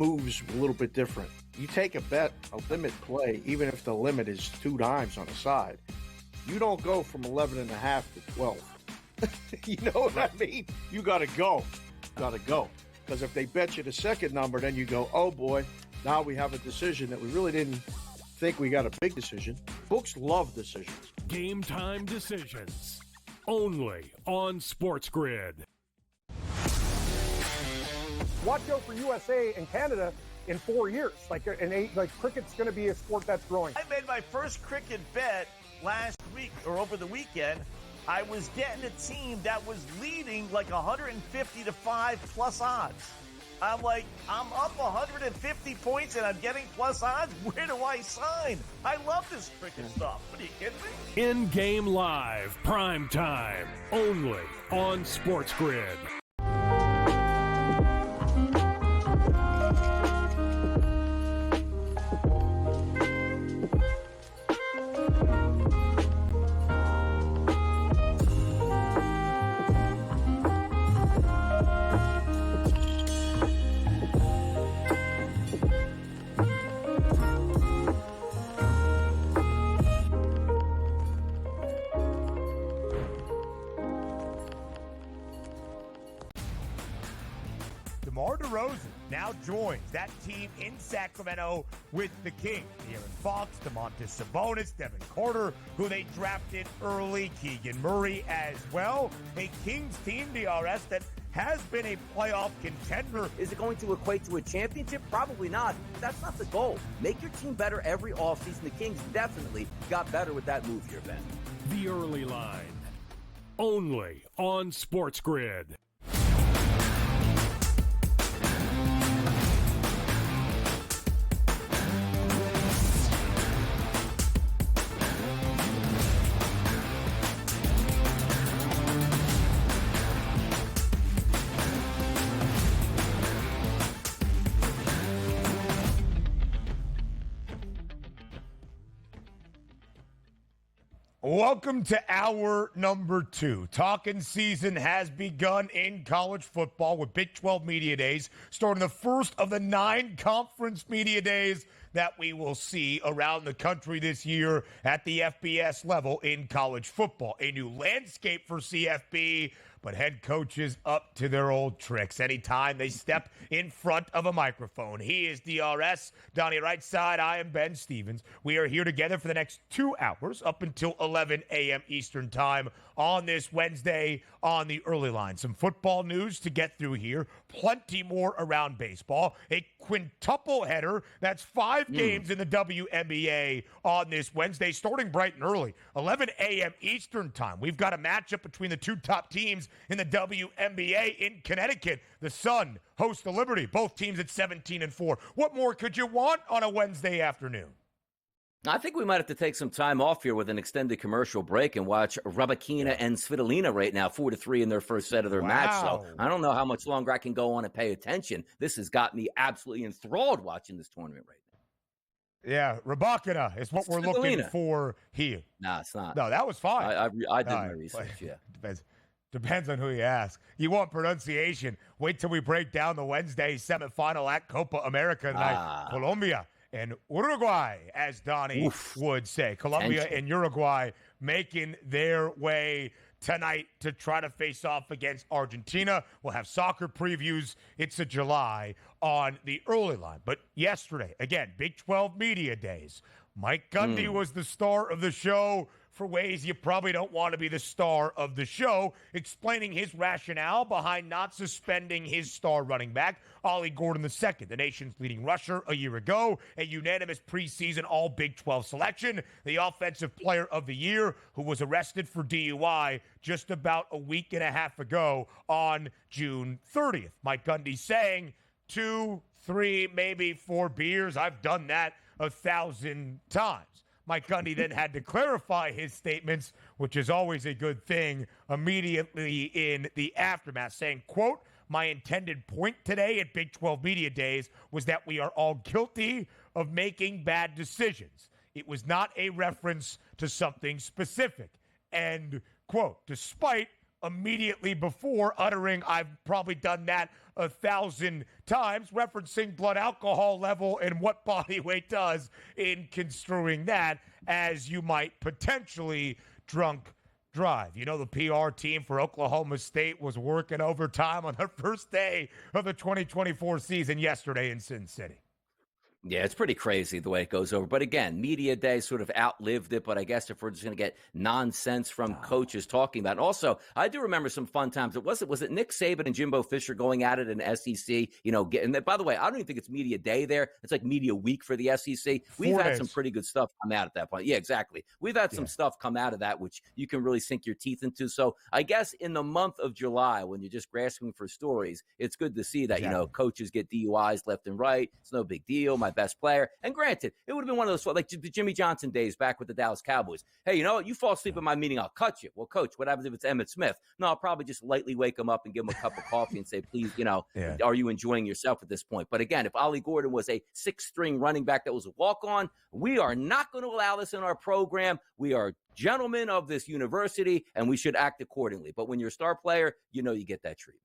moves a little bit different. You take a bet, a limit play, even if the limit is 2 dimes on a side, you don't go from 11.5 to 12. You know what I mean? You got to go. Because if they bet you the second number, then you go, oh boy, now we have a decision that we really didn't think we got a big decision. Books love decisions. Game time decisions. Only on SportsGrid. Watch out for USA and Canada in 4 years. Like cricket's going to be a sport that's growing. I made my first cricket bet last week or over the weekend. I was getting a team that was leading like 150 to 5 plus odds. I'm like, I'm up 150 points and I'm getting plus odds. Where do I sign? I love this cricket stuff. What are you kidding me? In-game live, prime time, only on SportsGrid. Now joins that team in Sacramento with the Kings. Aaron Fox, Domantas Sabonis, Devin Carter, who they drafted early, Keegan Murray as well. A Kings team, DRS, that has been a playoff contender. Is it going to equate to a championship? Probably not. That's not the goal. Make your team better every offseason. The Kings definitely got better with that move here, Ben. The early line. Only on SportsGrid. Welcome to hour number 2. Talking season has begun in college football with Big 12 Media Days, starting the first of the 9 conference media days that we will see around the country this year at the FBS level in college football. A new landscape for CFB, but head coaches up to their old tricks anytime they step in front of a microphone. He is DRS, Donnie right side. I am Ben Stevens. We are here together for the next 2 hours up until 11 a.m. Eastern time on this Wednesday on the early line. Some football news to get through here. Plenty more around baseball. A quintuple header. That's 5 games in the WNBA on this Wednesday, starting bright and early, 11 a.m. Eastern time. We've got a matchup between the 2 top teams in the WNBA in Connecticut. The Sun hosts the Liberty, both teams at 17-4. What more could you want on a Wednesday afternoon? I think we might have to take some time off here with an extended commercial break and watch Rybakina and Svitolina right now, 4-3 in their first set of their match. So I don't know how much longer I can go on and pay attention. This has got me absolutely enthralled watching this tournament right now. Yeah, Rybakina is what we're looking for here. No, it's not. No, that was fine. I did my research, yeah. Depends on who you ask. You want pronunciation, wait till we break down the Wednesday semifinal at Copa America tonight. Colombia and Uruguay, as Donnie would say. Colombia and Uruguay making their way tonight to try to face off against Argentina. We'll have soccer previews. It's a July on the early line. But yesterday, again, Big 12 Media Days. Mike Gundy was the star of the show for ways you probably don't want to be the star of the show, explaining his rationale behind not suspending his star running back, Ollie Gordon II, the nation's leading rusher a year ago, a unanimous preseason all Big 12 selection, the offensive player of the year who was arrested for DUI just about a week and a half ago on June 30th. Mike Gundy saying 2, 3, maybe 4 beers. I've done that 1,000 times. Mike Gundy then had to clarify his statements, which is always a good thing, immediately in the aftermath, saying, quote, "My intended point today at Big 12 Media Days was that we are all guilty of making bad decisions. It was not a reference to something specific," end quote, despite immediately before, uttering, "I've probably done that 1,000 times," referencing blood alcohol level and what body weight does in construing that as you might potentially drunk drive. You know, the PR team for Oklahoma State was working overtime on the first day of the 2024 season yesterday in Sin City. Yeah, it's pretty crazy the way it goes over. But again, media day sort of outlived it. But I guess if we're just going to get nonsense from coaches talking about it. Also, I do remember some fun times. Was it Nick Saban and Jimbo Fisher going at it in SEC? You know, and by the way, I don't even think it's media day there. It's like media week for the SEC. We've had some pretty good stuff come out at that point. Yeah, exactly. We've had some stuff come out of that, which you can really sink your teeth into. So I guess in the month of July, when you're just grasping for stories, it's good to see that, you know, coaches get DUIs left and right. It's no big deal. My best player. And granted, it would have been one of those, like the Jimmy Johnson days back with the Dallas Cowboys. Hey, you know what? You fall asleep at my meeting, I'll cut you. Well, coach, what happens if it's Emmitt Smith? No, I'll probably just lightly wake him up and give him a cup of coffee and say, please, you know, are you enjoying yourself at this point? But again, if Ollie Gordon was a 6th-string running back that was a walk-on, we are not going to allow this in our program. We are gentlemen of this university, and we should act accordingly. But when you're a star player, you know you get that treatment.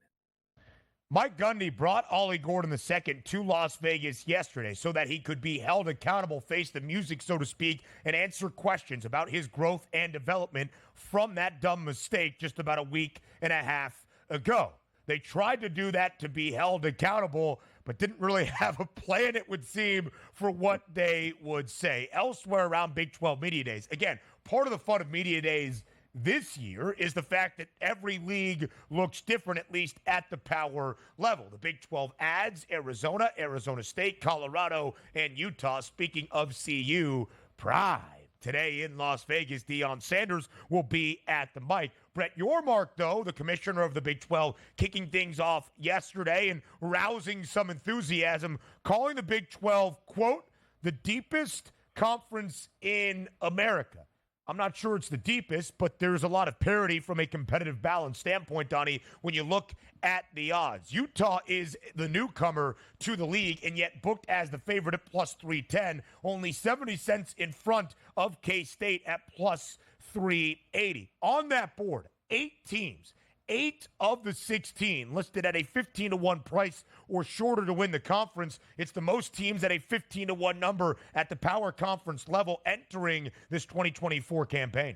Mike Gundy brought Ollie Gordon II to Las Vegas yesterday so that he could be held accountable, face the music, so to speak, and answer questions about his growth and development from that dumb mistake just about a week and a half ago. They tried to do that to be held accountable, but didn't really have a plan, it would seem, for what they would say. Elsewhere around Big 12 Media Days, again, part of the fun of Media Days this year is the fact that every league looks different, at least at the power level. The Big 12 adds Arizona, Arizona State, Colorado, and Utah. Speaking of CU, pride. Today in Las Vegas, Deion Sanders will be at the mic. Brett Yormark, though, the commissioner of the Big 12, kicking things off yesterday and rousing some enthusiasm, calling the Big 12, quote, the deepest conference in America. I'm not sure it's the deepest, but there's a lot of parity from a competitive balance standpoint, Donnie, when you look at the odds. Utah is the newcomer to the league and yet booked as the favorite at plus 310, only 70 cents in front of K-State at plus 380. On that board, 8 teams. 8 of the 16 listed at a 15-1 price or shorter to win the conference. It's the most teams at a 15-1 number at the power conference level entering this 2024 campaign.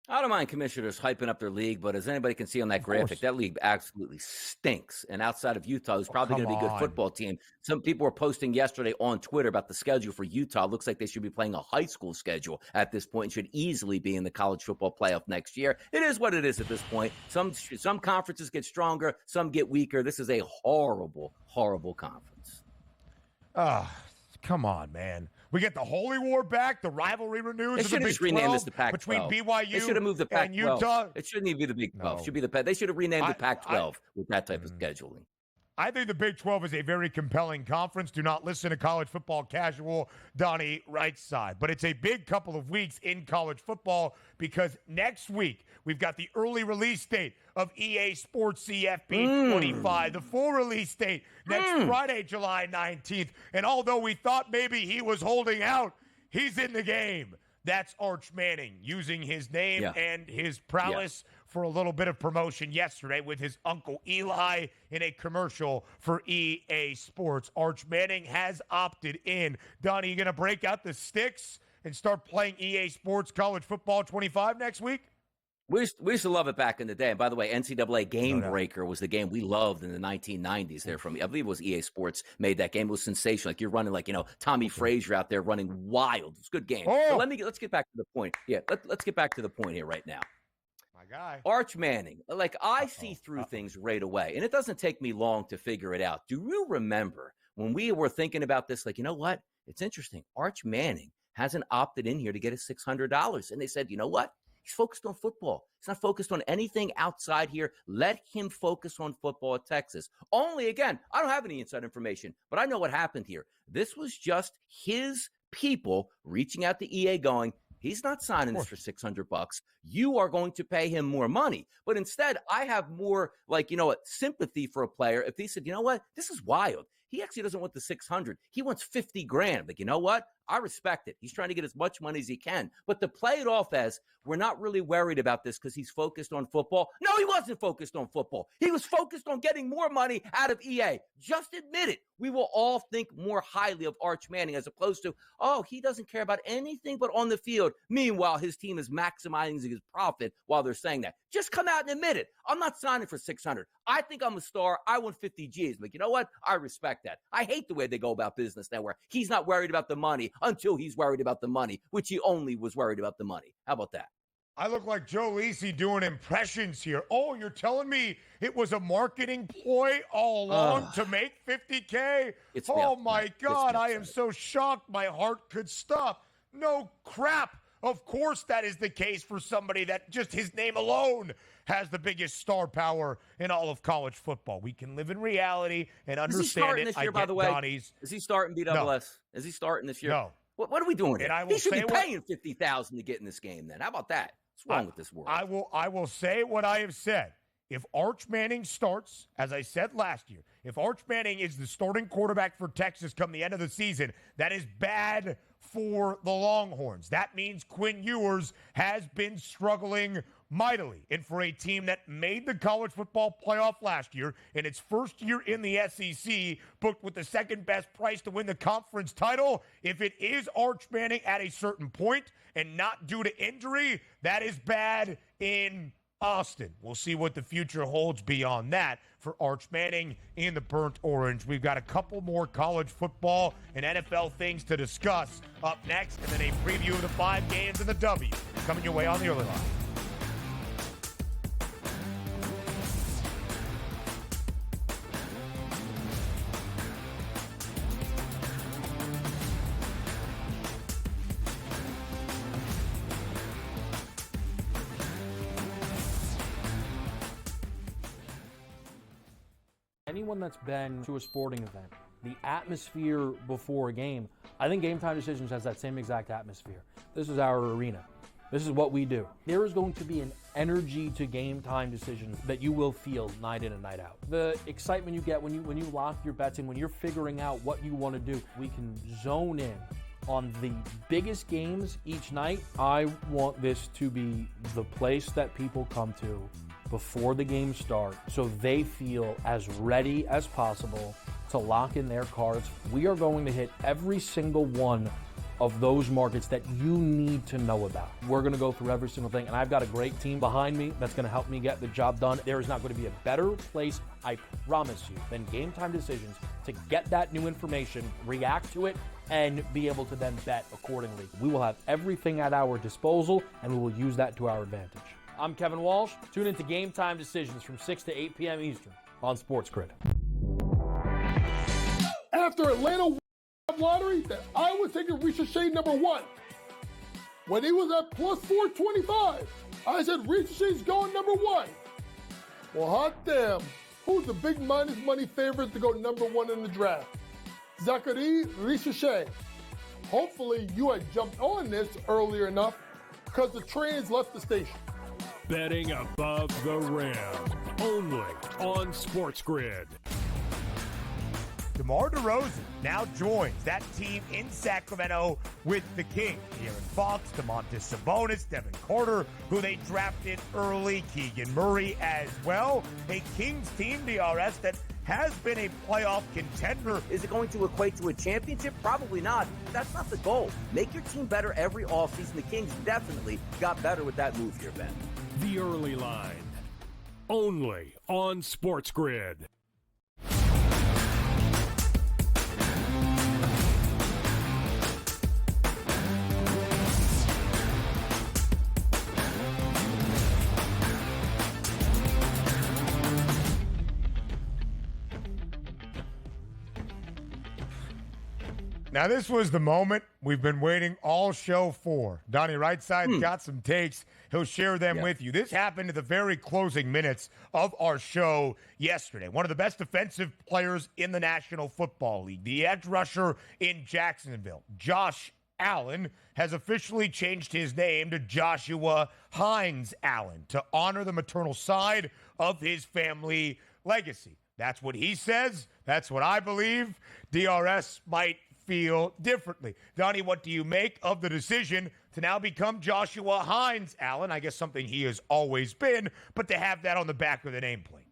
I don't mind commissioners hyping up their league, but as anybody can see on that graphic, that league absolutely stinks. And outside of Utah, who's probably going to be a good football team, some people were posting yesterday on Twitter about the schedule for Utah. It looks like they should be playing a high school schedule at this point and should easily be in the college football playoff next year. It is what it is at this point. Some conferences get stronger, some get weaker. This is a horrible, horrible conference. Come on, man. We get the Holy War back. The rivalry renews. They should have just renamed this the Pac-12. Between BYU they should have moved the Pac-12. and Utah. It shouldn't even be the Big 12. It should be they should have renamed the Pac-12 with that type of scheduling. I think the Big 12 is a very compelling conference. Do not listen to College Football Casual, Donnie right side. But it's a big couple of weeks in college football because next week we've got the early release date of EA Sports CFP 25, the full release date next Friday, July 19th. And although we thought maybe he was holding out, he's in the game. That's Arch Manning using his name and his prowess for a little bit of promotion yesterday with his uncle Eli in a commercial for EA Sports. Arch Manning has opted in. Donnie, you going to break out the sticks and start playing EA Sports College Football 25 next week? We used to love it back in the day. And by the way, NCAA Game Breaker was the game we loved in the 1990s there from, I believe it was EA Sports made that game. It was sensational. Like you're running like, Tommy Frazier out there running wild. It's a good game. But let's get back to the point. Yeah, let's get back to the point here right now. My guy. Arch Manning. Like I see through things right away. And it doesn't take me long to figure it out. Do you remember when we were thinking about this, like, you know what? It's interesting. Arch Manning hasn't opted in here to get his $600. And they said, you know what? He's focused on football. He's not focused on anything outside here. Let him focus on football at Texas. Only, again, I don't have any inside information, but I know what happened here. This was just his people reaching out to EA going, he's not signing this for $600. You are going to pay him more money. But instead, I have more sympathy for a player if he said, you know what? This is wild. He actually doesn't want the 600. He wants 50 grand. Like, you know what? I respect it. He's trying to get as much money as he can. But to play it off as we're not really worried about this because he's focused on football. No, he wasn't focused on football. He was focused on getting more money out of EA. Just admit it. We will all think more highly of Arch Manning as opposed to, oh, he doesn't care about anything but on the field. Meanwhile, his team is maximizing his profit while they're saying that. Just come out and admit it. I'm not signing for 600. I think I'm a star. I want 50 G's. Like, you know what? I respect that. I hate the way they go about business now where he's not worried about the money until he's worried about the money, which he only was worried about the money. How about that? I look like Joe Lisi doing impressions here. Oh, you're telling me it was a marketing ploy all along to make 50K? Oh, my God, I am so shocked my heart could stop. No crap. Of course that is the case for somebody that just his name alone has the biggest star power in all of college football. We can live in reality and understand it. Is he starting this year, by the way? Donnie's. Is he starting BWS? No. Is he starting this year? No. What are we doing here? And I will he should say be paying $50,000 to get in this game then. How about that? What's wrong with this world? I will say what I have said. If Arch Manning starts, as I said last year, if Arch Manning is the starting quarterback for Texas come the end of the season, that is bad for the Longhorns. That means Quinn Ewers has been struggling mightily. And for a team that made the college football playoff last year, in its first year in the SEC, booked with the second best price to win the conference title, if it is Arch Manning at a certain point and not due to injury, that is bad in Austin. We'll see what the future holds beyond that for Arch Manning in the Burnt Orange. We've got a couple more college football and NFL things to discuss up next, and then a preview of the 5 games and the W coming your way on the early line. Anyone that's been to a sporting event, the atmosphere before a game, I think Game Time Decisions has that same exact atmosphere. This is our arena. This is what we do. There is going to be an energy to Game Time Decisions that you will feel night in and night out. The excitement you get when you lock your bets in, when you're figuring out what you want to do, we can zone in on the biggest games each night. I want this to be the place that people come to before the game starts so they feel as ready as possible to lock in their cards. We are going to hit every single one of those markets that you need to know about. We're going to go through every single thing, and I've got a great team behind me that's going to help me get the job done. There is not going to be a better place, I promise you, than Game Time Decisions to get that new information, react to it, and be able to then bet accordingly. We will have everything at our disposal, and we will use that to our advantage. I'm Kevin Walsh. Tune into Game Time Decisions from 6 to 8 p.m. Eastern on SportsGrid. After Atlanta lottery, that I was taking Ricochet number 1. When he was at plus 425, I said Ricochet's going number 1. Well, hot damn. Who's the big minus money favorite to go number 1 in the draft? Zachary Ricochet. Hopefully you had jumped on this earlier enough because the trains left the station. Betting above the rim, only on SportsGrid. DeMar DeRozan now joins that team in Sacramento with the Kings. De'Aaron Fox, Domantas Sabonis, Devin Carter, who they drafted early, Keegan Murray as well. A Kings team, DRS, that has been a playoff contender. Is it going to equate to a championship? Probably not. That's not the goal. Make your team better every offseason. The Kings definitely got better with that move here, Ben. The Early Line, only on SportsGrid. Now, this was the moment we've been waiting all show for. Donnie Rightside got some takes. He'll share them with you. This happened at the very closing minutes of our show yesterday. One of the best defensive players in the National Football League, the edge rusher in Jacksonville, Josh Allen, has officially changed his name to Joshua Hines Allen to honor the maternal side of his family legacy. That's what he says. That's what I believe. DRS might feel differently. Donnie, what do you make of the decision to now become Joshua Hines Allen? I guess something he has always been, but to have that on the back of the nameplate.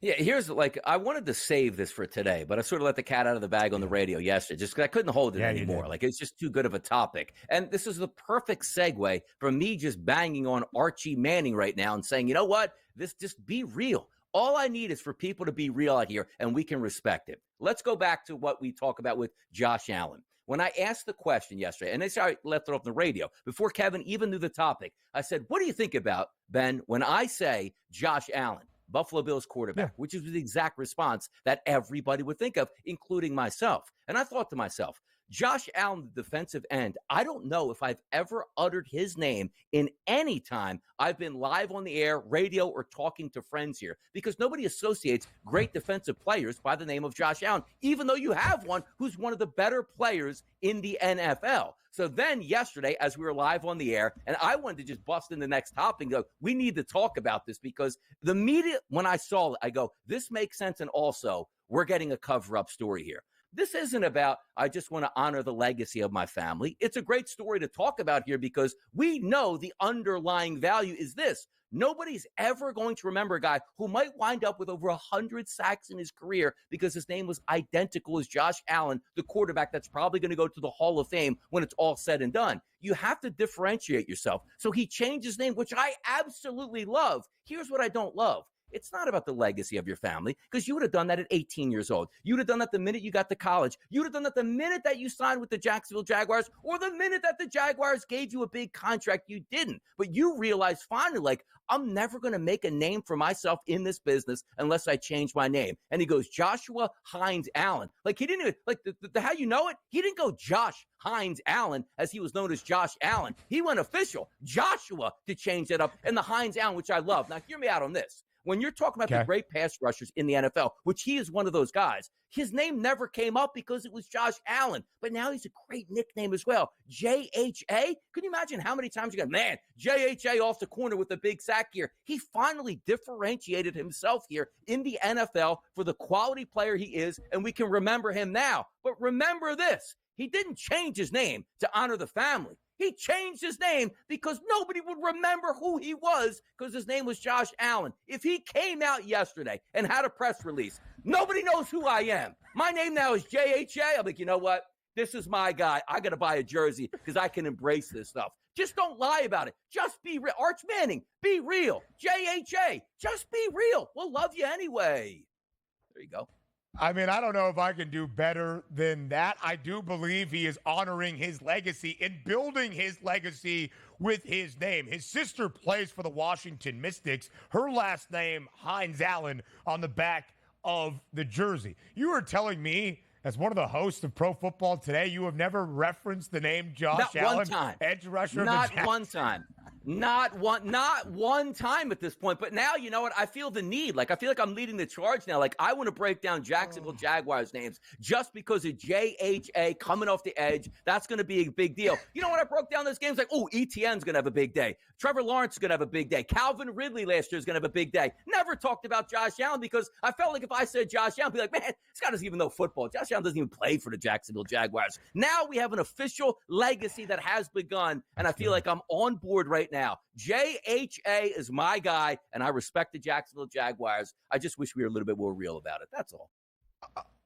Yeah, I wanted to save this for today, but I sort of let the cat out of the bag on the radio yesterday just because I couldn't hold it anymore. Like, it's just too good of a topic. And this is the perfect segue for me just banging on Archie Manning right now and saying, you know what? Just be real. All I need is for people to be real out here, and we can respect it. Let's go back to what we talk about with Josh Allen. When I asked the question yesterday, and I left it off the radio, before Kevin even knew the topic, I said, what do you think about, Ben, when I say Josh Allen, Buffalo Bills quarterback, which is the exact response that everybody would think of, including myself. And I thought to myself, Josh Allen, the defensive end, I don't know if I've ever uttered his name in any time I've been live on the air, radio, or talking to friends here, because nobody associates great defensive players by the name of Josh Allen, even though you have one who's one of the better players in the NFL. So then yesterday, as we were live on the air, and I wanted to just bust in the next topic and go, we need to talk about this, because the media, when I saw it, I go, this makes sense. And also, we're getting a cover-up story here. This isn't about, I just want to honor the legacy of my family. It's a great story to talk about here because we know the underlying value is this. Nobody's ever going to remember a guy who might wind up with over 100 sacks in his career because his name was identical as Josh Allen, the quarterback that's probably going to go to the Hall of Fame when it's all said and done. You have to differentiate yourself. So he changed his name, which I absolutely love. Here's what I don't love. It's not about the legacy of your family, because you would have done that at 18 years old. You would have done that the minute you got to college. You would have done that the minute that you signed with the Jacksonville Jaguars, or the minute that the Jaguars gave you a big contract. You didn't. But you realized finally, like, I'm never going to make a name for myself in this business unless I change my name. And he goes, Joshua Hines Allen. Like, he didn't even, like, the how you know it? He didn't go Josh Hines Allen as he was known as Josh Allen. He went official, Joshua, to change that up, and the Hines Allen, which I love. Now, hear me out on this. When you're talking about the great pass rushers in the NFL, which he is one of those guys, his name never came up because it was Josh Allen. But now he's a great nickname as well. JHA? Can you imagine how many times you got, man, JHA off the corner with a big sack here? He finally differentiated himself here in the NFL for the quality player he is, and we can remember him now. But remember this, he didn't change his name to honor the family. He changed his name because nobody would remember who he was because his name was Josh Allen. If he came out yesterday and had a press release, nobody knows who I am. My name now is JHA. I'm like, you know what? This is my guy. I got to buy a jersey because I can embrace this stuff. Just don't lie about it. Just be real. Arch Manning, be real. JHA, just be real. We'll love you anyway. There you go. I mean, I don't know if I can do better than that. I do believe he is honoring his legacy and building his legacy with his name. His sister plays for the Washington Mystics. Her last name, Hines Allen, on the back of the jersey. You were telling me, as one of the hosts of Pro Football Today, you have never referenced the name Josh Allen, one time. edge rusher. Not one time. Not one time at this point. But now, you know what? I feel the need. Like, I feel like I'm leading the charge now. Like, I want to break down Jacksonville Jaguars names just because of JHA coming off the edge. That's going to be a big deal. You know, when I broke down those games, like, oh, ETN's going to have a big day. Trevor Lawrence is going to have a big day. Calvin Ridley last year is going to have a big day. Never talked about Josh Allen because I felt like if I said Josh Allen, I'd be like, man, this guy doesn't even know football. Josh Allen doesn't even play for the Jacksonville Jaguars. Now we have an official legacy that has begun, and I feel like I'm on board right now. JHA is my guy, and I respect the Jacksonville Jaguars. I just wish we were a little bit more real about it. That's all.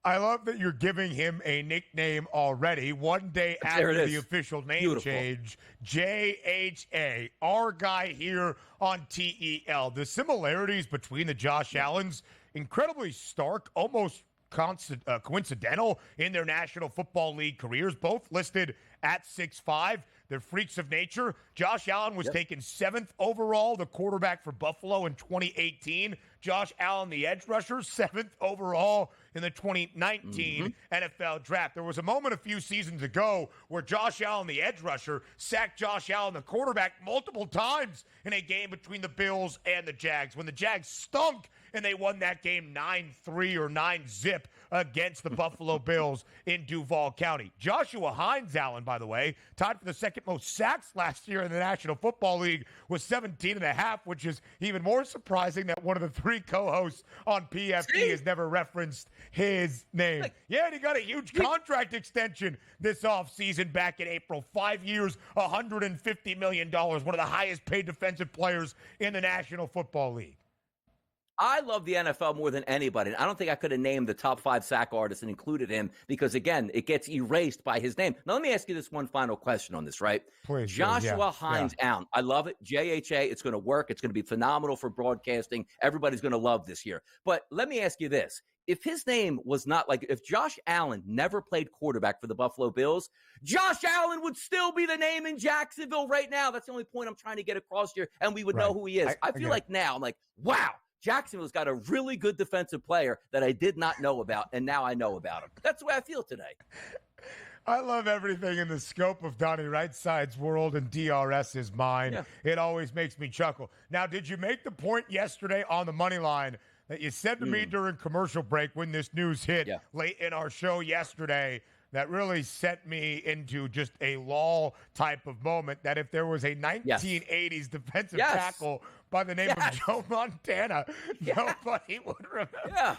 I love that you're giving him a nickname already. One day after the official name change, JHA, our guy here on TEL. The similarities between the Josh Allens, incredibly stark, almost coincidental in their National Football League careers, both listed at 6'5". They're freaks of nature. Josh Allen was taken 7th overall, the quarterback for Buffalo in 2018. Josh Allen, the edge rusher, 7th overall in the 2019 NFL draft. There was a moment a few seasons ago where Josh Allen, the edge rusher, sacked Josh Allen, the quarterback, multiple times in a game between the Bills and the Jags when the Jags stunk and they won that game 9-3 or 9-zip against the Buffalo Bills in Duval County. Joshua Hines Allen, by the way, tied for the second most sacks last year in the National Football League with 17.5, which is even more surprising that one of the three co-hosts on PFT has never referenced his name. Yeah, and he got a huge contract extension this offseason back in April. 5 years, $150 million, one of the highest paid defensive players in the National Football League. I love the NFL more than anybody. I don't think I could have named the top 5 sack artists and included him because, again, it gets erased by his name. Now, let me ask you this one final question on this, right? Please, Joshua Hines Allen. I love it. JHA, it's going to work. It's going to be phenomenal for broadcasting. Everybody's going to love this year. But let me ask you this. If his name was not if Josh Allen never played quarterback for the Buffalo Bills, Josh Allen would still be the name in Jacksonville right now. That's the only point I'm trying to get across here, and we would know who he is. I feel like now I'm like, wow. Jacksonville's got a really good defensive player that I did not know about, and now I know about him. That's the way I feel today. I love everything in the scope of Donnie Right-Side's world and DRS's mind. Yeah. It always makes me chuckle. Now, did you make the point yesterday on the money line that you said to me during commercial break when this news hit late in our show yesterday that really sent me into just a lull type of moment, that if there was a 1980s defensive tackle by the name of Joe Montana, nobody would remember. Yeah.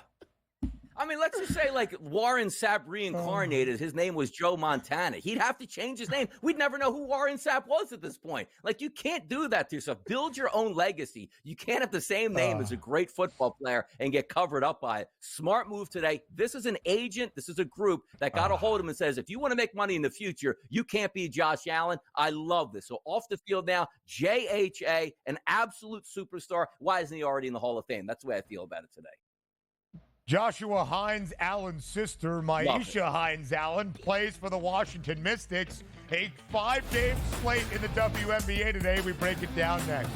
I mean, let's just say Warren Sapp reincarnated. His name was Joe Montana. He'd have to change his name. We'd never know who Warren Sapp was at this point. You can't do that to yourself. Build your own legacy. You can't have the same name as a great football player and get covered up by it. Smart move today. This is an agent. This is a group that got a hold of him and says, if you want to make money in the future, you can't be Josh Allen. I love this. So off the field now, JHA, an absolute superstar. Why isn't he already in the Hall of Fame? That's the way I feel about it today. Joshua Hines Allen's sister, Maisha Hines Allen, plays for the Washington Mystics. A 5-game slate in the WNBA today. We break it down next.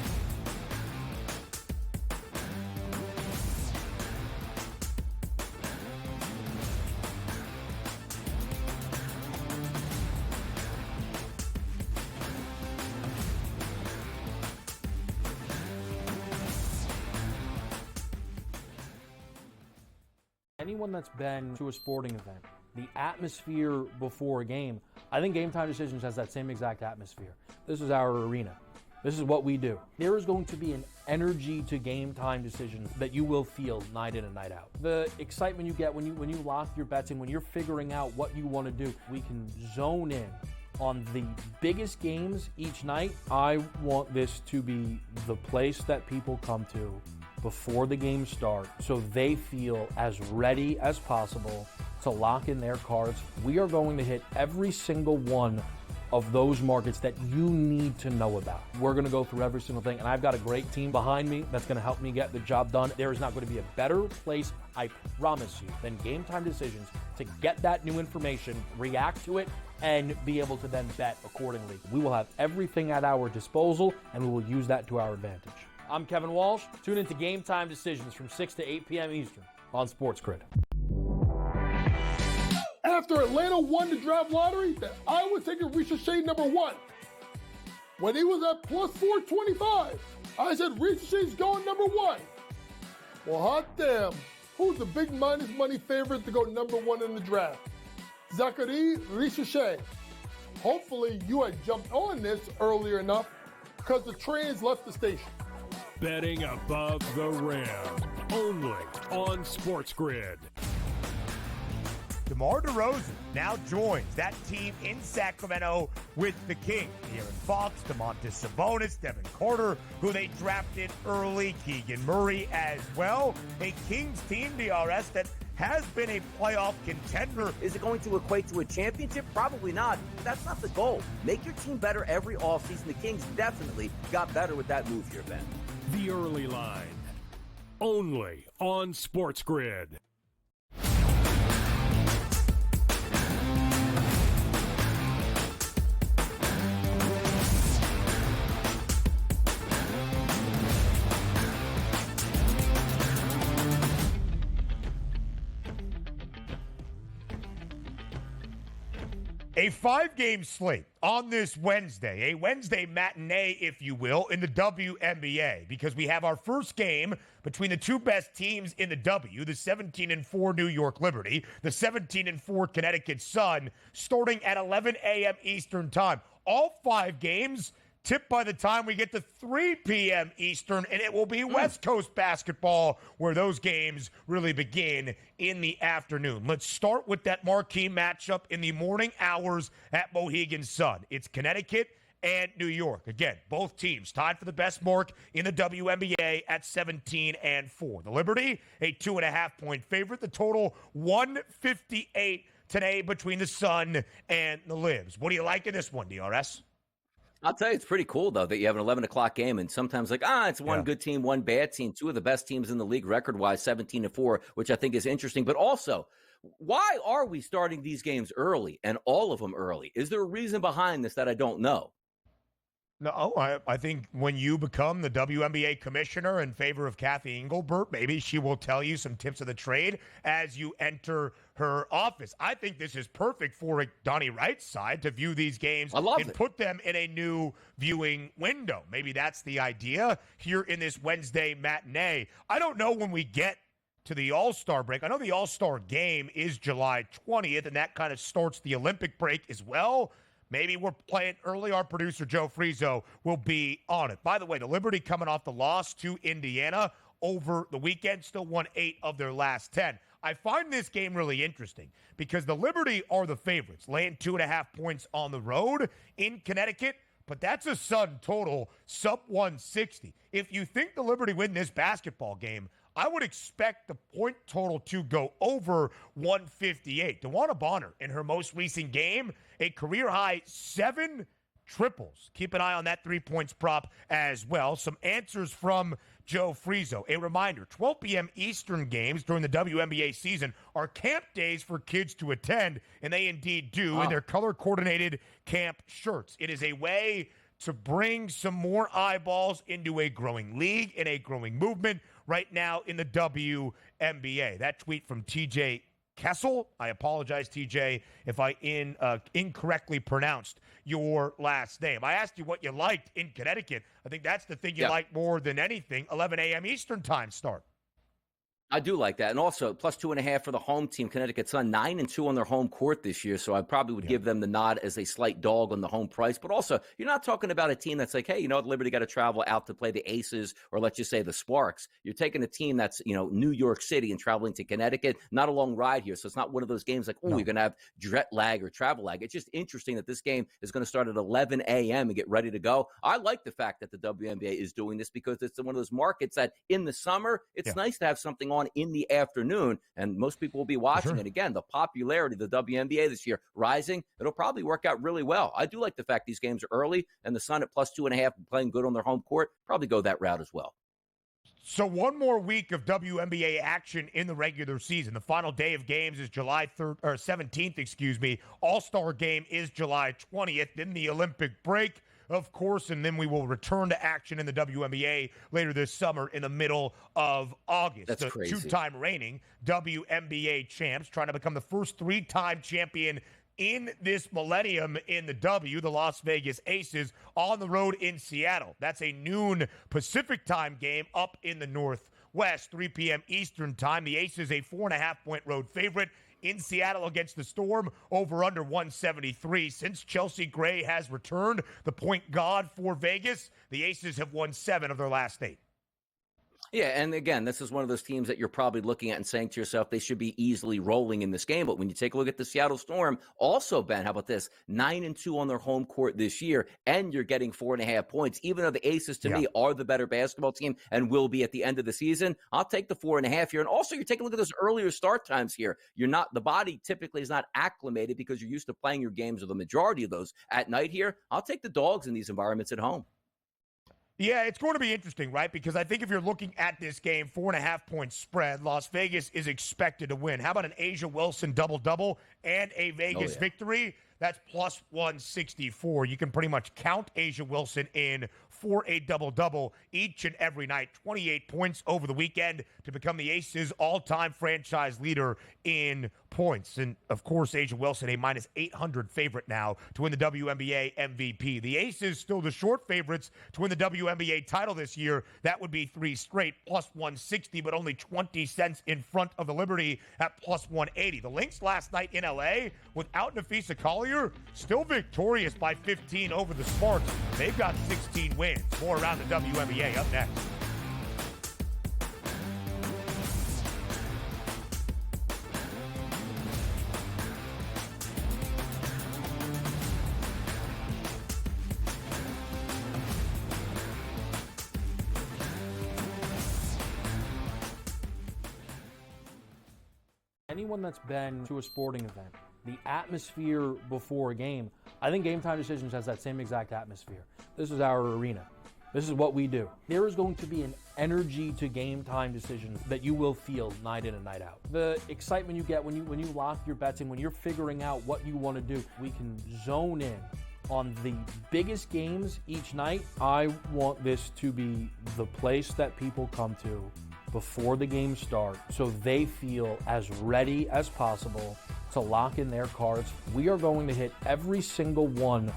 Anyone that's been to a sporting event, the atmosphere before a game, I think Game Time Decisions has that same exact atmosphere. This is our arena. This is what we do. There is going to be an energy to Game Time Decisions that you will feel night in and night out. The excitement you get when you lock your bets in, when you're figuring out what you want to do, we can zone in on the biggest games each night. I want this to be the place that people come to before the game starts so they feel as ready as possible to lock in their cards. We are going to hit every single one of those markets that you need to know about. We're going to go through every single thing, and I've got a great team behind me that's going to help me get the job done. There is not going to be a better place, I promise you, than Game Time Decisions to get that new information, react to it, and be able to then bet accordingly. We will have everything at our disposal, and we will use that to our advantage. I'm Kevin Walsh. Tune into Game Time Decisions from 6 to 8 p.m. Eastern on SportsGrid. After Atlanta won the draft lottery, I was taking Ricochet number 1. When he was at plus 425, I said Ricochet's going number 1. Well, hot damn, who's the big minus money favorite to go number 1 in the draft? Zachary Ricochet. Hopefully you had jumped on this earlier enough because the trains left the station. Betting above the rim, only on SportsGrid. DeMar DeRozan now joins that team in Sacramento with the Kings. De'Aaron Fox, Domantas Sabonis, Devin Carter, who they drafted early, Keegan Murray as well. A Kings team, DRS, that has been a playoff contender. Is it going to equate to a championship? Probably not. But that's not the goal. Make your team better every offseason. The Kings definitely got better with that move here, Ben. The Early Line, only on SportsGrid. A 5-game slate on this Wednesday, a Wednesday matinee, if you will, in the WNBA, because we have our first game between the two best teams in the W, the 17-4 New York Liberty, the 17-4 Connecticut Sun, starting at 11 a.m. Eastern Time. All 5 games tipped by the time we get to 3 p.m. Eastern, and it will be West Coast basketball where those games really begin in the afternoon. Let's start with that marquee matchup in the morning hours at Mohegan Sun. It's Connecticut and New York. Again, both teams tied for the best mark in the WNBA at 17-4. The Liberty, a 2.5-point favorite. The total 158 today between the Sun and the Libs. What do you like in this one, DRS? I'll tell you, it's pretty cool, though, that you have an 11 o'clock game and sometimes it's one good team, one bad team, two of the best teams in the league record-wise, 17-4, which I think is interesting. But also, why are we starting these games early and all of them early? Is there a reason behind this that I don't know? No, I think when you become the WNBA commissioner in favor of Kathy Engelbert, maybe she will tell you some tips of the trade as you enter her office. I think this is perfect for Donnie Wright's side to view these games and put them in a new viewing window. Maybe that's the idea here in this Wednesday matinee. I don't know when we get to the All-Star break. I know the All-Star game is July 20th, and that kind of starts the Olympic break as well. Maybe we're playing early. Our producer, Joe Frizo, will be on it. By the way, the Liberty coming off the loss to Indiana over the weekend, still won 8 of their last 10. I find this game really interesting because the Liberty are the favorites, laying 2.5 points on the road in Connecticut, but that's a Sun total sub 160. If you think the Liberty win this basketball game, I would expect the point total to go over 158. DeWanna Bonner, in her most recent game, a career-high 7 triples. Keep an eye on that 3 points prop as well. Some answers from Joe Frizo. A reminder, 12 p.m. Eastern games during the WNBA season are camp days for kids to attend, and they indeed do in their color-coordinated camp shirts. It is a way to bring some more eyeballs into a growing league and a growing movement right now in the WNBA. That tweet from TJ Kessel. I apologize, TJ, if I incorrectly pronounced your last name. I asked you what you liked in Connecticut. I think that's the thing you like more than anything. 11 a.m. Eastern time start. I do like that. And also, plus 2.5 for the home team, Connecticut Sun, 9-2 on their home court this year. So I probably would give them the nod as a slight dog on the home price. But also, you're not talking about a team that's like, hey, Liberty got to travel out to play the Aces or let's just say the Sparks. You're taking a team that's, New York City and traveling to Connecticut, not a long ride here. So it's not one of those games like, you're going to have jet lag or travel lag. It's just interesting that this game is going to start at 11 a.m. and get ready to go. I like the fact that the WNBA is doing this because it's one of those markets that in the summer, it's nice to have something on in the afternoon, and most people will be watching it. Again, the popularity of the WNBA this year rising, it'll probably work out really well. I do like the fact these games are early, and the Sun at plus 2.5 playing good on their home court, probably go that route as well. So one more week of WNBA action in the regular season. The final day of games is July 17th, All-Star game is July 20th. Then the Olympic break, of course, and then we will return to action in the WNBA later this summer in the middle of August. That's crazy. 2-time reigning WNBA champs trying to become the first 3-time champion in this millennium in the W, the Las Vegas Aces, on the road in Seattle. That's a noon Pacific time game up in the Northwest, 3 p.m. Eastern time. The Aces, a 4.5-point road favorite in Seattle against the Storm, over under 173. Since Chelsea Gray has returned, the point guard for Vegas, the Aces have won 7 of their last 8. Yeah, and again, this is one of those teams that you're probably looking at and saying to yourself, they should be easily rolling in this game. But when you take a look at the Seattle Storm, also, Ben, how about this? 9-2 on their home court this year, and you're getting 4.5 points. Even though the Aces, to me, are the better basketball team and will be at the end of the season, I'll take the 4.5 here. And also, you're taking a look at those earlier start times here. The body typically is not acclimated because you're used to playing your games, or the majority of those, at night here. I'll take the dogs in these environments at home. Yeah, it's going to be interesting, right? Because I think if you're looking at this game, 4.5-point spread, Las Vegas is expected to win. How about an A'ja Wilson double-double and a Vegas victory? That's plus 164. You can pretty much count A'ja Wilson in for a double-double each and every night. 28 points over the weekend to become the Aces' all-time franchise leader in points. And, of course, Asia Wilson, a minus 800 favorite now to win the WNBA MVP. The Aces still the short favorites to win the WNBA title this year. That would be 3 straight, plus 160, but only 20 cents in front of the Liberty at plus 180. The Lynx last night in L.A. without Nafisa Collier, still victorious by 15 over the Sparks. They've got 16 wins. More around the WNBA up next. Anyone that's been to a sporting event, the atmosphere before a game, I think Game Time Decisions has that same exact atmosphere. This is our arena. This is what we do. There is going to be an energy to Game Time Decisions that you will feel night in and night out. The excitement you get when you lock your bets in, when you're figuring out what you want to do, we can zone in on the biggest games each night. I want this to be the place that people come to before the games start so they feel as ready as possible to lock in their cards. We are going to hit every single one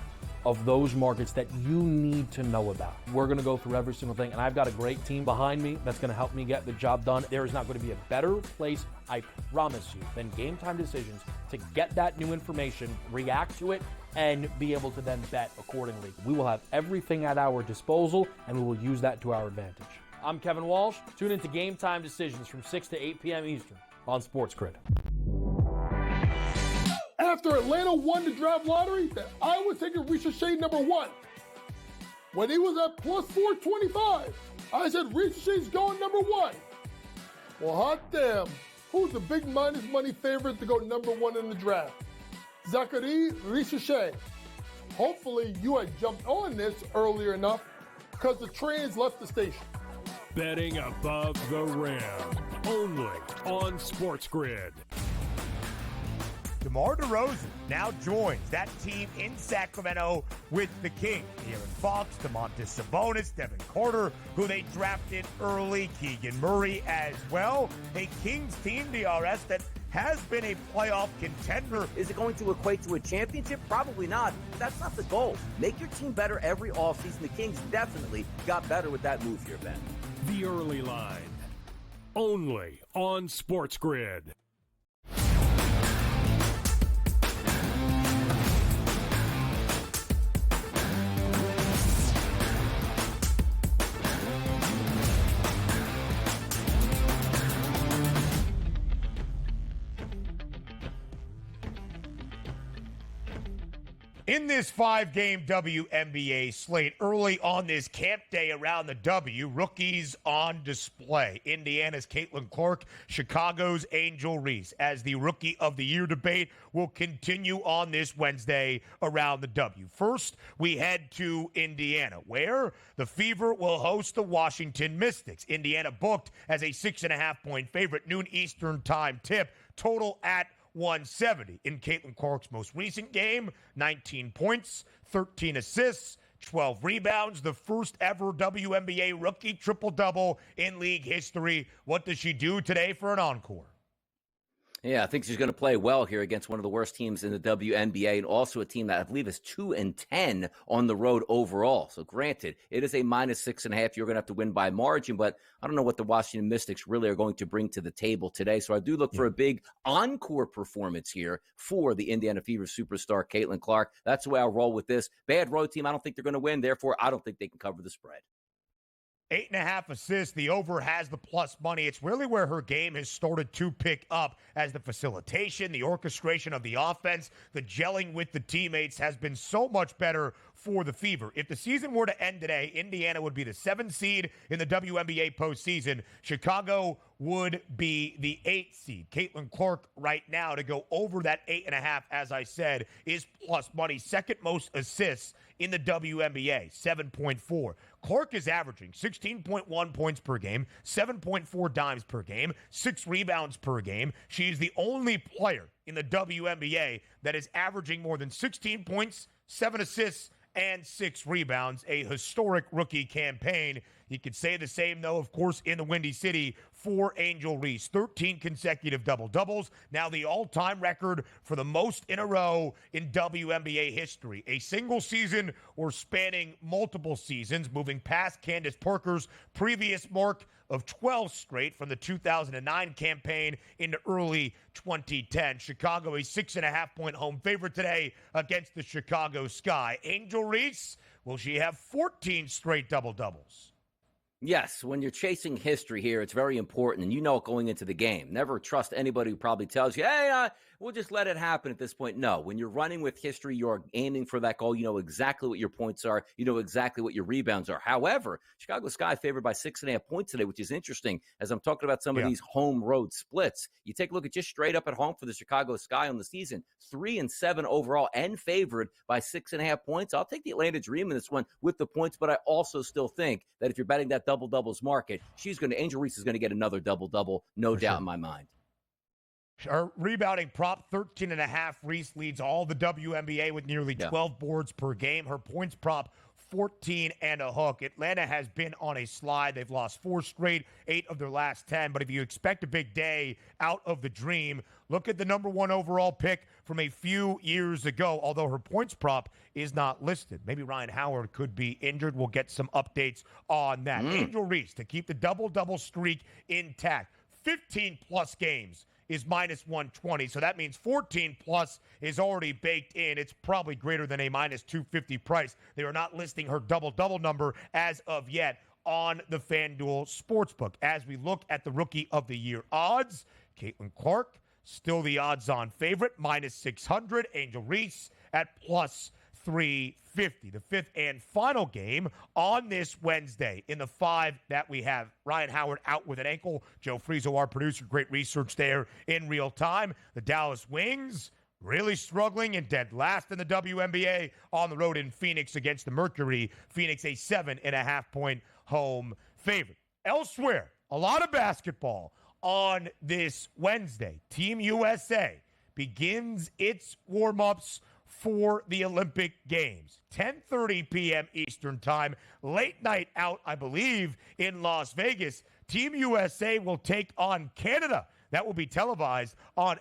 of those markets that you need to know about. We're going to go through every single thing, and I've got a great team behind me that's going to help me get the job done. There is not going to be a better place, I promise you, than Game Time Decisions to get that new information, react to it, and be able to then bet accordingly. We will have everything at our disposal, and we will use that to our advantage. I'm Kevin Walsh. Tune into Game Time Decisions from 6 to 8 p.m. Eastern on SportsGrid. After Atlanta won the draft lottery, that I was taking Ricochet number 1. When he was at plus 425, I said Ricochet's going number 1. Well, hot damn. Who's the big minus money favorite to go number 1 in the draft? Zachary Ricochet. Hopefully you had jumped on this earlier enough because the trains left the station. Betting above the rim, only on SportsGrid. DeMar DeRozan now joins that team in Sacramento with the Kings. Aaron Fox, Domantas Sabonis, Devin Carter, who they drafted early, Keegan Murray as well. A Kings team, DRS, that has been a playoff contender. Is it going to equate to a championship? Probably not. But that's not the goal. Make your team better every offseason. The Kings definitely got better with that move here, Ben. The Early Line, only on SportsGrid. In this 5-game WNBA slate, early on this camp day around the W, rookies on display. Indiana's Caitlin Clark, Chicago's Angel Reese, as the Rookie of the Year debate will continue on this Wednesday around the W. First, we head to Indiana, where the Fever will host the Washington Mystics. Indiana booked as a 6.5-point favorite, noon Eastern time tip, total at 170. In Caitlin Clark's most recent game, 19 points, 13 assists, 12 rebounds, the first ever WNBA rookie triple-double in league history. What does she do today for an encore? Yeah, I think she's going to play well here against one of the worst teams in the WNBA, and also a team that I believe is 2-10 on the road overall. So granted, it is a minus 6.5. You're going to have to win by margin, but I don't know what the Washington Mystics really are going to bring to the table today. So I do look for a big encore performance here for the Indiana Fever superstar Caitlin Clark. That's the way I'll roll with this. Bad road team, I don't think they're going to win. Therefore, I don't think they can cover the spread. 8.5 assists. The over has the plus money. It's really where her game has started to pick up, as the facilitation, the orchestration of the offense, the gelling with the teammates has been so much better for the Fever. If the season were to end today, Indiana would be the 7th seed in the WNBA postseason. Chicago would be the 8th seed. Caitlin Clark right now to go over that 8.5, as I said, is plus money. Second most assists in the WNBA, 7.4. Clark is averaging 16.1 points per game, 7.4 dimes per game, 6 rebounds per game. She is the only player in the WNBA that is averaging more than 16 points, 7 assists, and 6 rebounds. A historic rookie campaign. You could say the same, though, of course, in the Windy City for Angel Reese. 13 consecutive double-doubles. Now the all-time record for the most in a row in WNBA history. A single season or spanning multiple seasons, moving past Candace Parker's previous mark of 12 straight from the 2009 campaign into early 2010. Chicago, a 6.5-point home favorite today against the Chicago Sky. Angel Reese, will she have 14 straight double-doubles? Yes, when you're chasing history here, it's very important, and you know it going into the game. Never trust anybody who probably tells you, hey, we'll just let it happen at this point. No, when you're running with history, you're aiming for that goal. You know exactly what your points are. You know exactly what your rebounds are. However, Chicago Sky favored by 6.5 points today, which is interesting as I'm talking about some of these home road splits. You take a look at just straight up at home for the Chicago Sky on the season, 3-7 overall and favored by 6.5 points. I'll take the Atlanta Dream in this one with the points, but I also still think that if you're betting that double-doubles market, Angel Reese is going to get another double-double, no doubt in my mind. Her rebounding prop, 13.5. Reese leads all the WNBA with nearly 12 boards per game. Her points prop, 14 and a hook. Atlanta has been on a slide. They've lost 4 straight, 8 of their last 10. But if you expect a big day out of the Dream, look at the number 1 overall pick from a few years ago, although her points prop is not listed. Maybe Ryan Howard could be injured. We'll get some updates on that. Angel Reese to keep the double-double streak intact. 15-plus games is minus 120. So that means 14 plus is already baked in. It's probably greater than a minus 250 price. They are not listing her double-double number as of yet on the FanDuel Sportsbook. As we look at the Rookie of the Year odds, Caitlin Clark, still the odds-on favorite, minus 600. Angel Reese at plus 350. The fifth and final game on this Wednesday in the 5 that we have. Ryan Howard out with an ankle. Joe Frizo, our producer, great research there in real time. The Dallas Wings really struggling and dead last in the WNBA on the road in Phoenix against the Mercury. Phoenix a 7.5-point home favorite. Elsewhere, a lot of basketball on this Wednesday. Team USA begins its warm-ups for the Olympic Games. 10:30 p.m. Eastern Time. Late night out, I believe, in Las Vegas. Team USA will take on Canada. That will be televised on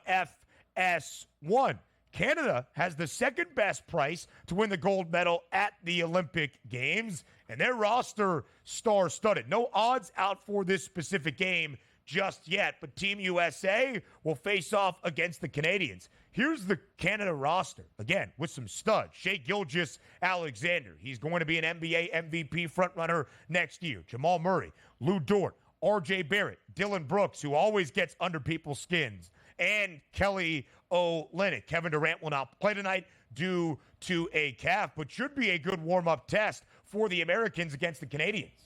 FS1. Canada has the second best price to win the gold medal at the Olympic Games, and their roster star-studded. No odds out for this specific game just yet, but Team USA will face off against the Canadians. Here's the Canada roster, again, with some studs. Shai Gilgeous-Alexander. He's going to be an NBA MVP frontrunner next year. Jamal Murray, Lou Dort, R.J. Barrett, Dylan Brooks, who always gets under people's skins, and Kelly Olynyk. Kevin Durant will not play tonight due to a calf, but should be a good warm-up test for the Americans against the Canadians.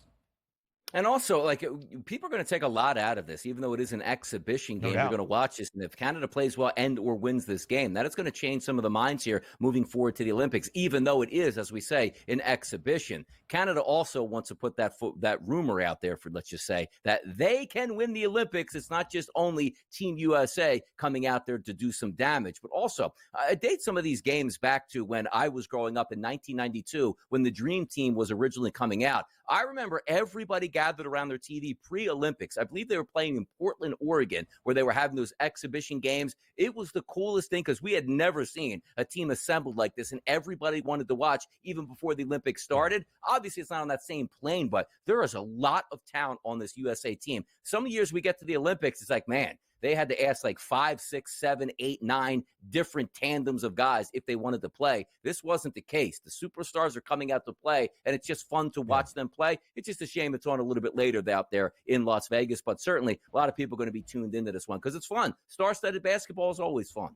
And also, like, people are going to take a lot out of this, even though it is an exhibition game. You're going to watch this, and if Canada plays well and or wins this game, that is going to change some of the minds here moving forward to the Olympics, even though it is, as we say, an exhibition. Canada also wants to put that rumor out there for, let's just say, that they can win the Olympics. It's not just only Team USA coming out there to do some damage, but also I date some of these games back to when I was growing up in 1992 when the Dream Team was originally coming out. I remember everybody gathered around their TV pre-Olympics. I believe they were playing in Portland, Oregon, where they were having those exhibition games. It was the coolest thing because we had never seen a team assembled like this, and everybody wanted to watch even before the Olympics started. Obviously, it's not on that same plane, but there is a lot of talent on this USA team. Some years we get to the Olympics, it's like, man, they had to ask like 5, 6, 7, 8, 9 different tandems of guys if they wanted to play. This wasn't the case. The superstars are coming out to play, and it's just fun to watch them play. It's just a shame it's on a little bit later out there in Las Vegas, but certainly a lot of people are going to be tuned into this one because it's fun. Star-studded basketball is always fun.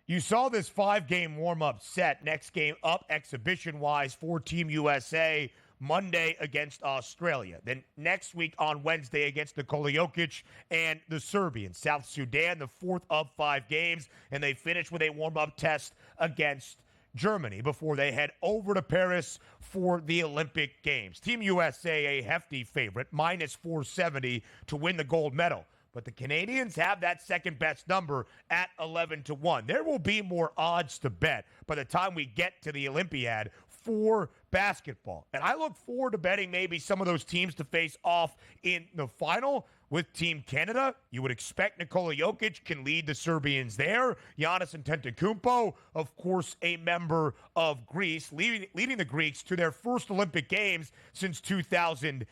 You saw this 5-game warm-up set. Next game up exhibition-wise for Team USA. Monday against Australia. Then next week on Wednesday against Nikola Jokic and the Serbians. South Sudan, the 4th of 5 games, and they finish with a warm-up test against Germany before they head over to Paris for the Olympic Games. Team USA, a hefty favorite, minus 470 to win the gold medal. But the Canadians have that second-best number at 11-1. There will be more odds to bet by the time we get to the Olympiad for basketball. And I look forward to betting maybe some of those teams to face off in the final. With Team Canada, you would expect Nikola Jokic can lead the Serbians there. Giannis Antetokounmpo, of course, a member of Greece, leading the Greeks to their first Olympic Games since 2008.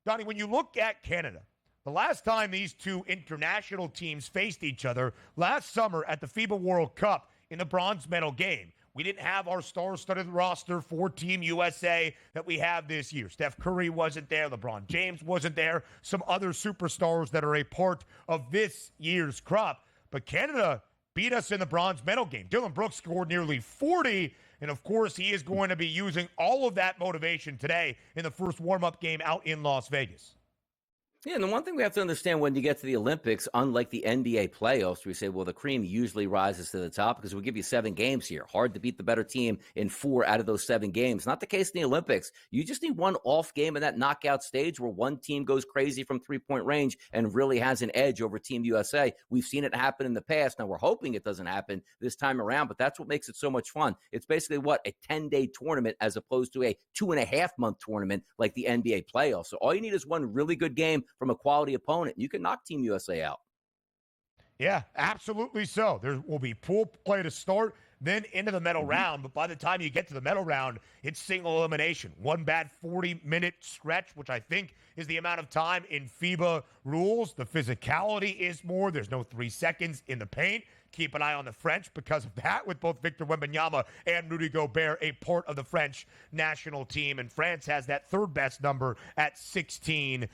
Donnie, when you look at Canada, the last time these two international teams faced each other, last summer at the FIBA World Cup in the bronze medal game, we didn't have our star-studded roster for Team USA that we have this year. Steph Curry wasn't there. LeBron James wasn't there. Some other superstars that are a part of this year's crop. But Canada beat us in the bronze medal game. Dylan Brooks scored nearly 40, and of course he is going to be using all of that motivation today in the first warm-up game out in Las Vegas. Yeah, and the one thing we have to understand when you get to the Olympics, unlike the NBA playoffs, we say, well, the cream usually rises to the top because we give you 7 games here. Hard to beat the better team in 4 out of those 7 games. Not the case in the Olympics. You just need one off game in that knockout stage where one team goes crazy from three-point range and really has an edge over Team USA. We've seen it happen in the past. Now, we're hoping it doesn't happen this time around, but that's what makes it so much fun. It's basically, a 10-day tournament as opposed to a 2.5-month tournament like the NBA playoffs. So all you need is one really good game from a quality opponent. You can knock Team USA out. Yeah, absolutely so. There will be pool play to start, then into the medal round. But by the time you get to the medal round, it's single elimination. One bad 40-minute stretch, which I think is the amount of time in FIBA rules. The physicality is more. There's no 3 seconds in the paint. Keep an eye on the French because of that, with both Victor Wembanyama and Rudy Gobert a part of the French national team. And France has that third best number at 16-1.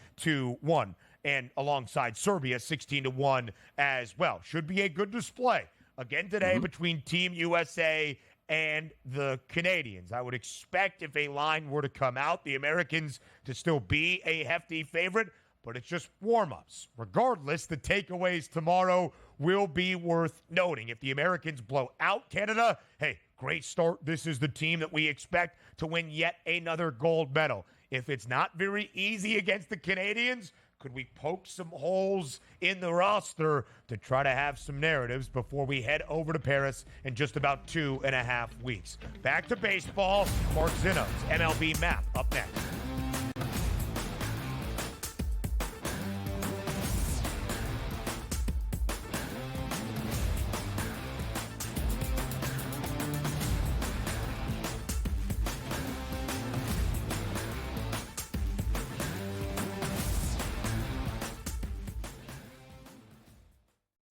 And alongside Serbia, 16-1 as well. Should be a good display again today between Team USA and the Canadians. I would expect if a line were to come out, the Americans to still be a hefty favorite, but it's just warm-ups. Regardless, the takeaways tomorrow will be worth noting. If the Americans blow out Canada, hey, great start. This is the team that we expect to win yet another gold medal. If it's not very easy against the Canadians, could we poke some holes in the roster to try to have some narratives before we head over to Paris in just about 2.5 weeks? Back to baseball. Mark Zinno's MLB map up next.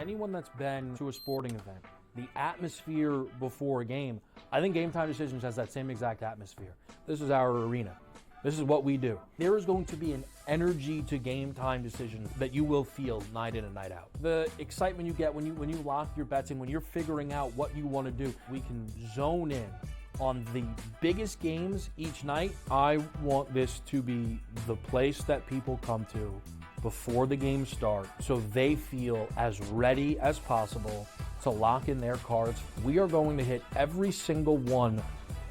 Anyone that's been to a sporting event, the atmosphere before a game, I think Game Time Decisions has that same exact atmosphere. This is our arena. This is what we do. There is going to be an energy to Game Time Decisions that you will feel night in and night out. The excitement you get when you lock your bets in, when you're figuring out what you want to do, we can zone in on the biggest games each night. I want this to be the place that people come to before the games start so they feel as ready as possible to lock in their cards. We are going to hit every single one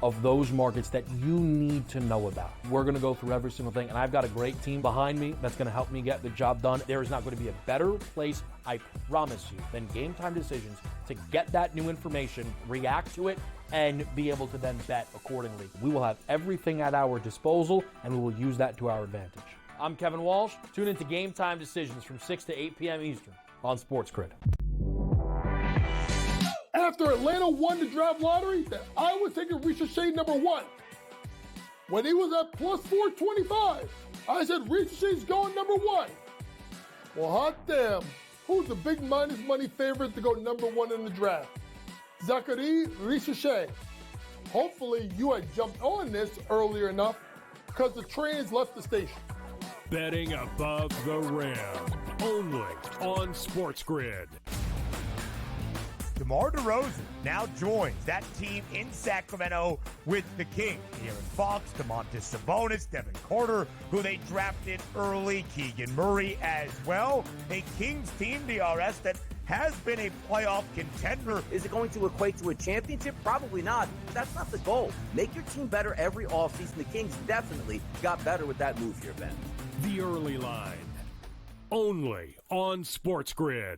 of those markets that you need to know about. We're going to go through every single thing, and I've got a great team behind me that's going to help me get the job done. There is not going to be a better place, I promise you, than Game Time Decisions to get that new information, react to it, and be able to then bet accordingly. We will have everything at our disposal, and we will use that to our advantage. I'm Kevin Walsh. Tune into Game Time Decisions from 6 to 8 p.m. Eastern on SportsGrid. After Atlanta won the draft lottery, that I was taking Ricochet number 1. When he was at plus 425, I said Ricochet's going number 1. Well, hot damn, who's the big minus money favorite to go number 1 in the draft? Zachary Ricochet. Hopefully you had jumped on this earlier enough because the trains left the station. Betting above the rim, only on SportsGrid. DeMar DeRozan now joins that team in Sacramento with the Kings. Aaron Fox, Domantas Sabonis, Devin Carter, who they drafted early, Keegan Murray as well. A Kings team, DRS, that has been a playoff contender. Is it going to equate to a championship? Probably not. That's not the goal. Make your team better every offseason. The Kings definitely got better with that move here, Ben. The Early Line, only on SportsGrid.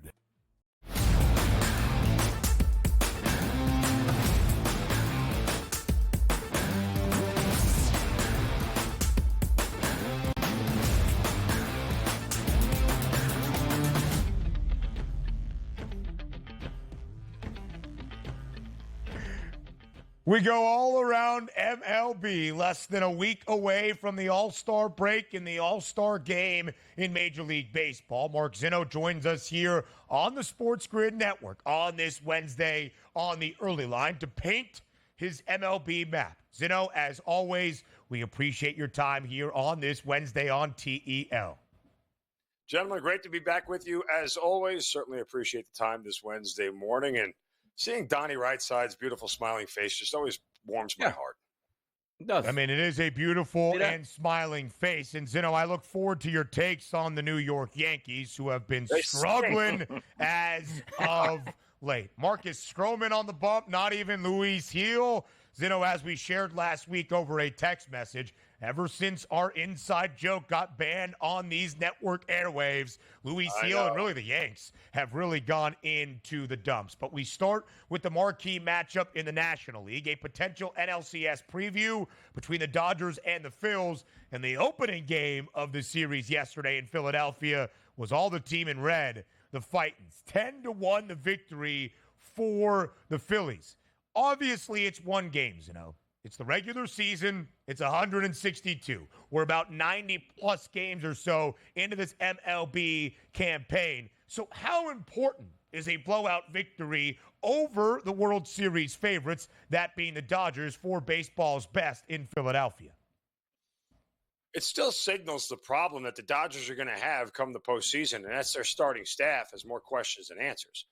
We go all around MLB, less than a week away from the All-Star break and the All-Star game in Major League Baseball. Mark Zinno joins us here on the SportsGrid Network on this Wednesday on the early line to paint his MLB map. Zinno, as always, we appreciate your time here on this Wednesday on TEL. Gentlemen, great to be back with you. As always, certainly appreciate the time this Wednesday morning. And seeing Donnie Right-Side's beautiful smiling face just always warms my heart. It does. I mean, it is a beautiful and smiling face. And, Zinno, I look forward to your takes on the New York Yankees, who have been struggling as of late. Marcus Stroman on the bump, not even Luis Gil. Zinno, as we shared last week over a text message, ever since our inside joke got banned on these network airwaves, Luis Gil and really the Yanks have really gone into the dumps. But we start with the marquee matchup in the National League, a potential NLCS preview between the Dodgers and the Phils. And the opening game of the series yesterday in Philadelphia was all the team in red, the Fightins. 10-1 the victory for the Phillies. Obviously, it's one game, It's the regular season. It's 162. We're about 90-plus games or so into this MLB campaign. So how important is a blowout victory over the World Series favorites, that being the Dodgers, for baseball's best in Philadelphia? It still signals the problem that the Dodgers are going to have come the postseason, and that's their starting staff has more questions than answers.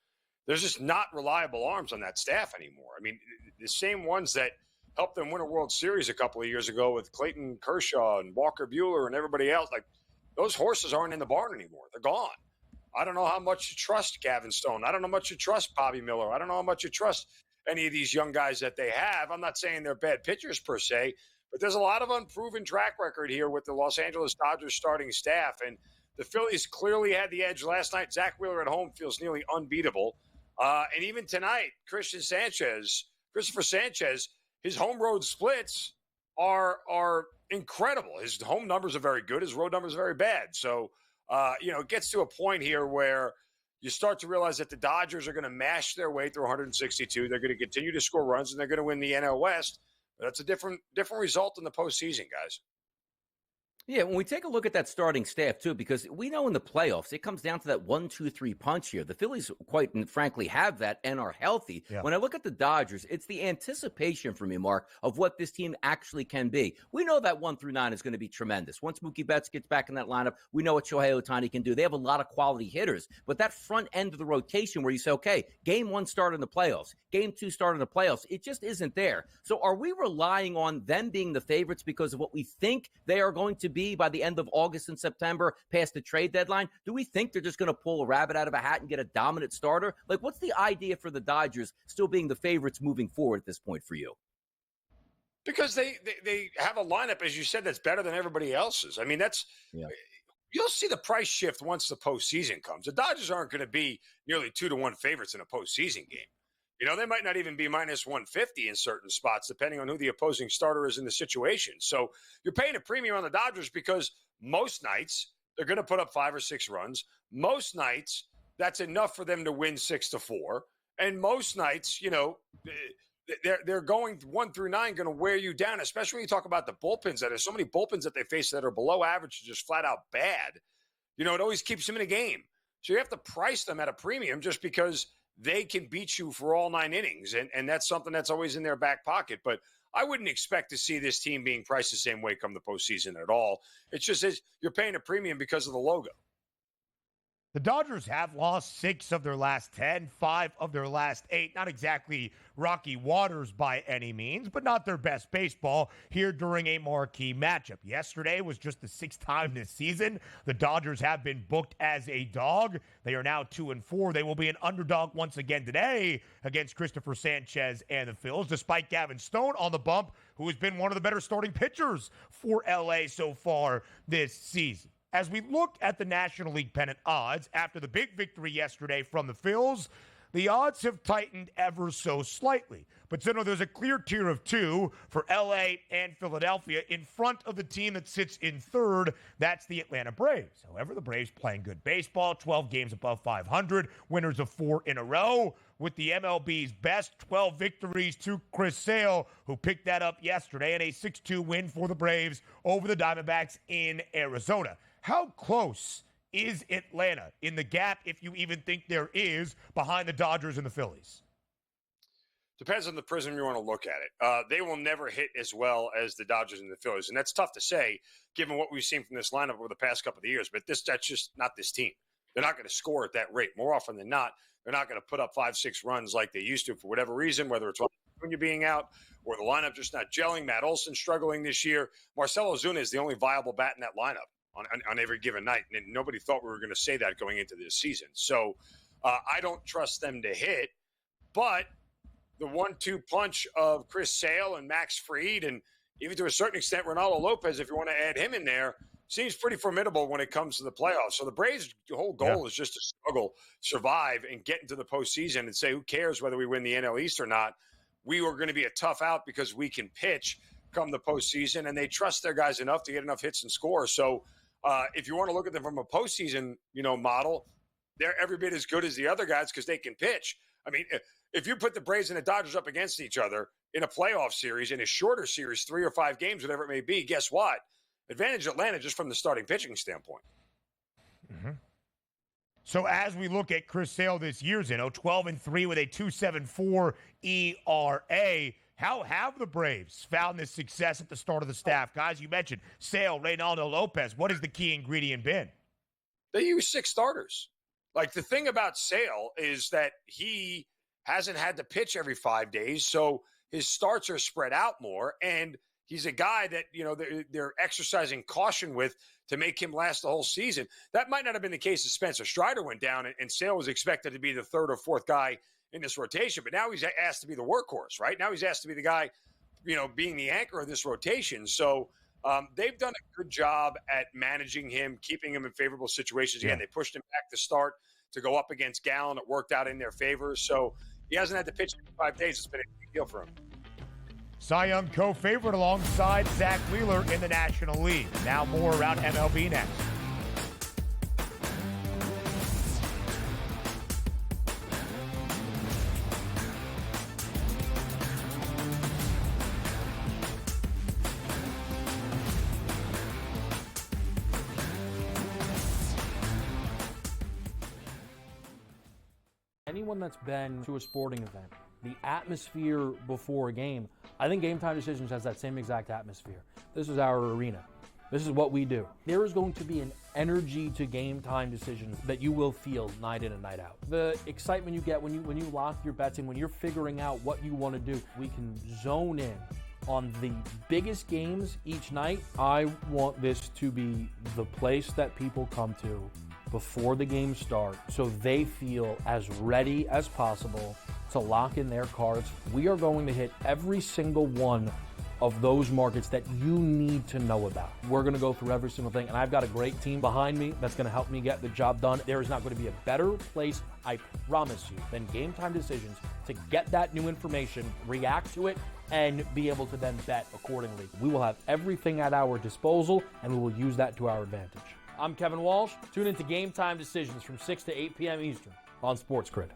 There's just not reliable arms on that staff anymore. I mean, the same ones that helped them win a World Series a couple of years ago with Clayton Kershaw and Walker Buehler and everybody else, like those horses aren't in the barn anymore. They're gone. I don't know how much you trust Gavin Stone. I don't know how much you trust Bobby Miller. I don't know how much you trust any of these young guys that they have. I'm not saying they're bad pitchers per se, but there's a lot of unproven track record here with the Los Angeles Dodgers starting staff. And the Phillies clearly had the edge last night. Zach Wheeler at home feels nearly unbeatable. And even tonight, Christopher Sanchez, his home road splits are incredible. His home numbers are very good. His road numbers are very bad. So, it gets to a point here where you start to realize that the Dodgers are going to mash their way through 162. They're going to continue to score runs, and they're going to win the NL West. But that's a different result in the postseason, guys. Yeah, when we take a look at that starting staff, too, because we know in the playoffs, it comes down to that 1-2-3 punch here. The Phillies, quite frankly, have that and are healthy. Yeah. When I look at the Dodgers, it's the anticipation for me, Mark, of what this team actually can be. We know that 1-9 is going to be tremendous. Once Mookie Betts gets back in that lineup, we know what Shohei Ohtani can do. They have a lot of quality hitters. But that front end of the rotation where you say, okay, game 1 start in the playoffs, game 2 start in the playoffs, it just isn't there. So are we relying on them being the favorites because of what we think they are going to be by the end of August and September past the trade deadline? Do we think they're just going to pull a rabbit out of a hat and get a dominant starter? Like, what's the idea for the Dodgers still being the favorites moving forward at this point for you? Because they have a lineup, as you said, that's better than everybody else's. I mean, you'll see the price shift once the postseason comes. The Dodgers aren't going to be nearly 2-1 favorites in a postseason game. They might not even be minus 150 in certain spots, depending on who the opposing starter is in the situation. So you're paying a premium on the Dodgers because most nights they're going to put up 5 or 6 runs. Most nights that's enough for them to win 6-4. And most nights, they're going 1 through 9, going to wear you down, especially when you talk about the bullpens. There's so many bullpens that they face that are below average to just flat out bad. It always keeps them in a game. So you have to price them at a premium just because they can beat you for all 9 innings, and that's something that's always in their back pocket. But I wouldn't expect to see this team being priced the same way come the postseason at all. It's just you're paying a premium because of the logo. The Dodgers have lost 6 of their last 10, 5 of their last 8. Not exactly rocky waters by any means, but not their best baseball here during a marquee matchup. Yesterday was just the 6th time this season the Dodgers have been booked as a dog. They are now 2-4. They will be an underdog once again today against Christopher Sanchez and the Phils, despite Gavin Stone on the bump, who has been one of the better starting pitchers for LA so far this season. As we look at the National League pennant odds after the big victory yesterday from the Phils, the odds have tightened ever so slightly. But Zinno, there's a clear tier of 2 for LA and Philadelphia in front of the team that sits in third. That's the Atlanta Braves. However, the Braves playing good baseball, 12 games above 500, winners of 4 in a row. with the MLB's best 12 victories to Chris Sale, who picked that up yesterday in a 6-2 win for the Braves over the Diamondbacks in Arizona. How close is Atlanta in the gap, if you even think there is, behind the Dodgers and the Phillies? Depends on the prism you want to look at it. They will never hit as well as the Dodgers and the Phillies, and that's tough to say given what we've seen from this lineup over the past couple of years. But that's just not this team. They're not going to score at that rate. More often than not, they're not going to put up 5-6 runs like they used to for whatever reason, whether it's when you're being out or the lineup just not gelling. Matt Olson struggling this year. Marcell Ozuna is the only viable bat in that lineup on every given night, and nobody thought we were going to say that going into this season. So I don't trust them to hit, but the 1-2 punch of Chris Sale and Max Fried, and even to a certain extent, Ronaldo Lopez, if you want to add him in there, seems pretty formidable when it comes to the playoffs. So the Braves' whole goal is just to struggle, survive, and get into the postseason and say, who cares whether we win the NL East or not? We are going to be a tough out because we can pitch come the postseason, and they trust their guys enough to get enough hits and scores. So if you want to look at them from a postseason, model, they're every bit as good as the other guys because they can pitch. I mean, if you put the Braves and the Dodgers up against each other in a playoff series, in a shorter series, 3 or 5 games, whatever it may be, guess what? Advantage Atlanta just from the starting pitching standpoint. Mm-hmm. So as we look at Chris Sale this year, 12-3 with a 2.74 ERA, how have the Braves found this success at the start of the staff? Guys, you mentioned Sale, Reynaldo Lopez. What has the key ingredient been? They use 6 starters. Like, the thing about Sale is that he hasn't had to pitch every 5 days, so his starts are spread out more, and he's a guy that, they're exercising caution with to make him last the whole season. That might not have been the case if Spencer Strider went down and Sale was expected to be the 3rd or 4th guy in this rotation, but now he's asked to be the workhorse, right? Now he's asked to be the guy, being the anchor of this rotation. So they've done a good job at managing him, keeping him in favorable situations. Again, they pushed him back to start to go up against Gallen. It worked out in their favor. So he hasn't had to pitch in 5 days. It's been a big deal for him. Cy Young co-favorite alongside Zach Wheeler in the National League. Now more around MLB next. Anyone that's been to a sporting event, the atmosphere before a game, I think Game Time Decisions has that same exact atmosphere. This is our arena. This is what we do. There is going to be an energy to Game Time Decisions that you will feel night in and night out. The excitement you get when you lock your bets in, when you're figuring out what you want to do, we can zone in on the biggest games each night. I want this to be the place that people come to before the games start so they feel as ready as possible to lock in their cards. We are going to hit every single one of those markets that you need to know about. We're going to go through every single thing, and I've got a great team behind me that's going to help me get the job done. There is not going to be a better place, I promise you, than Game Time Decisions to get that new information, react to it, and be able to then bet accordingly. We will have everything at our disposal, and we will use that to our advantage. I'm Kevin Walsh. Tune into Game Time Decisions from 6 to 8 p.m. Eastern on SportsGrid.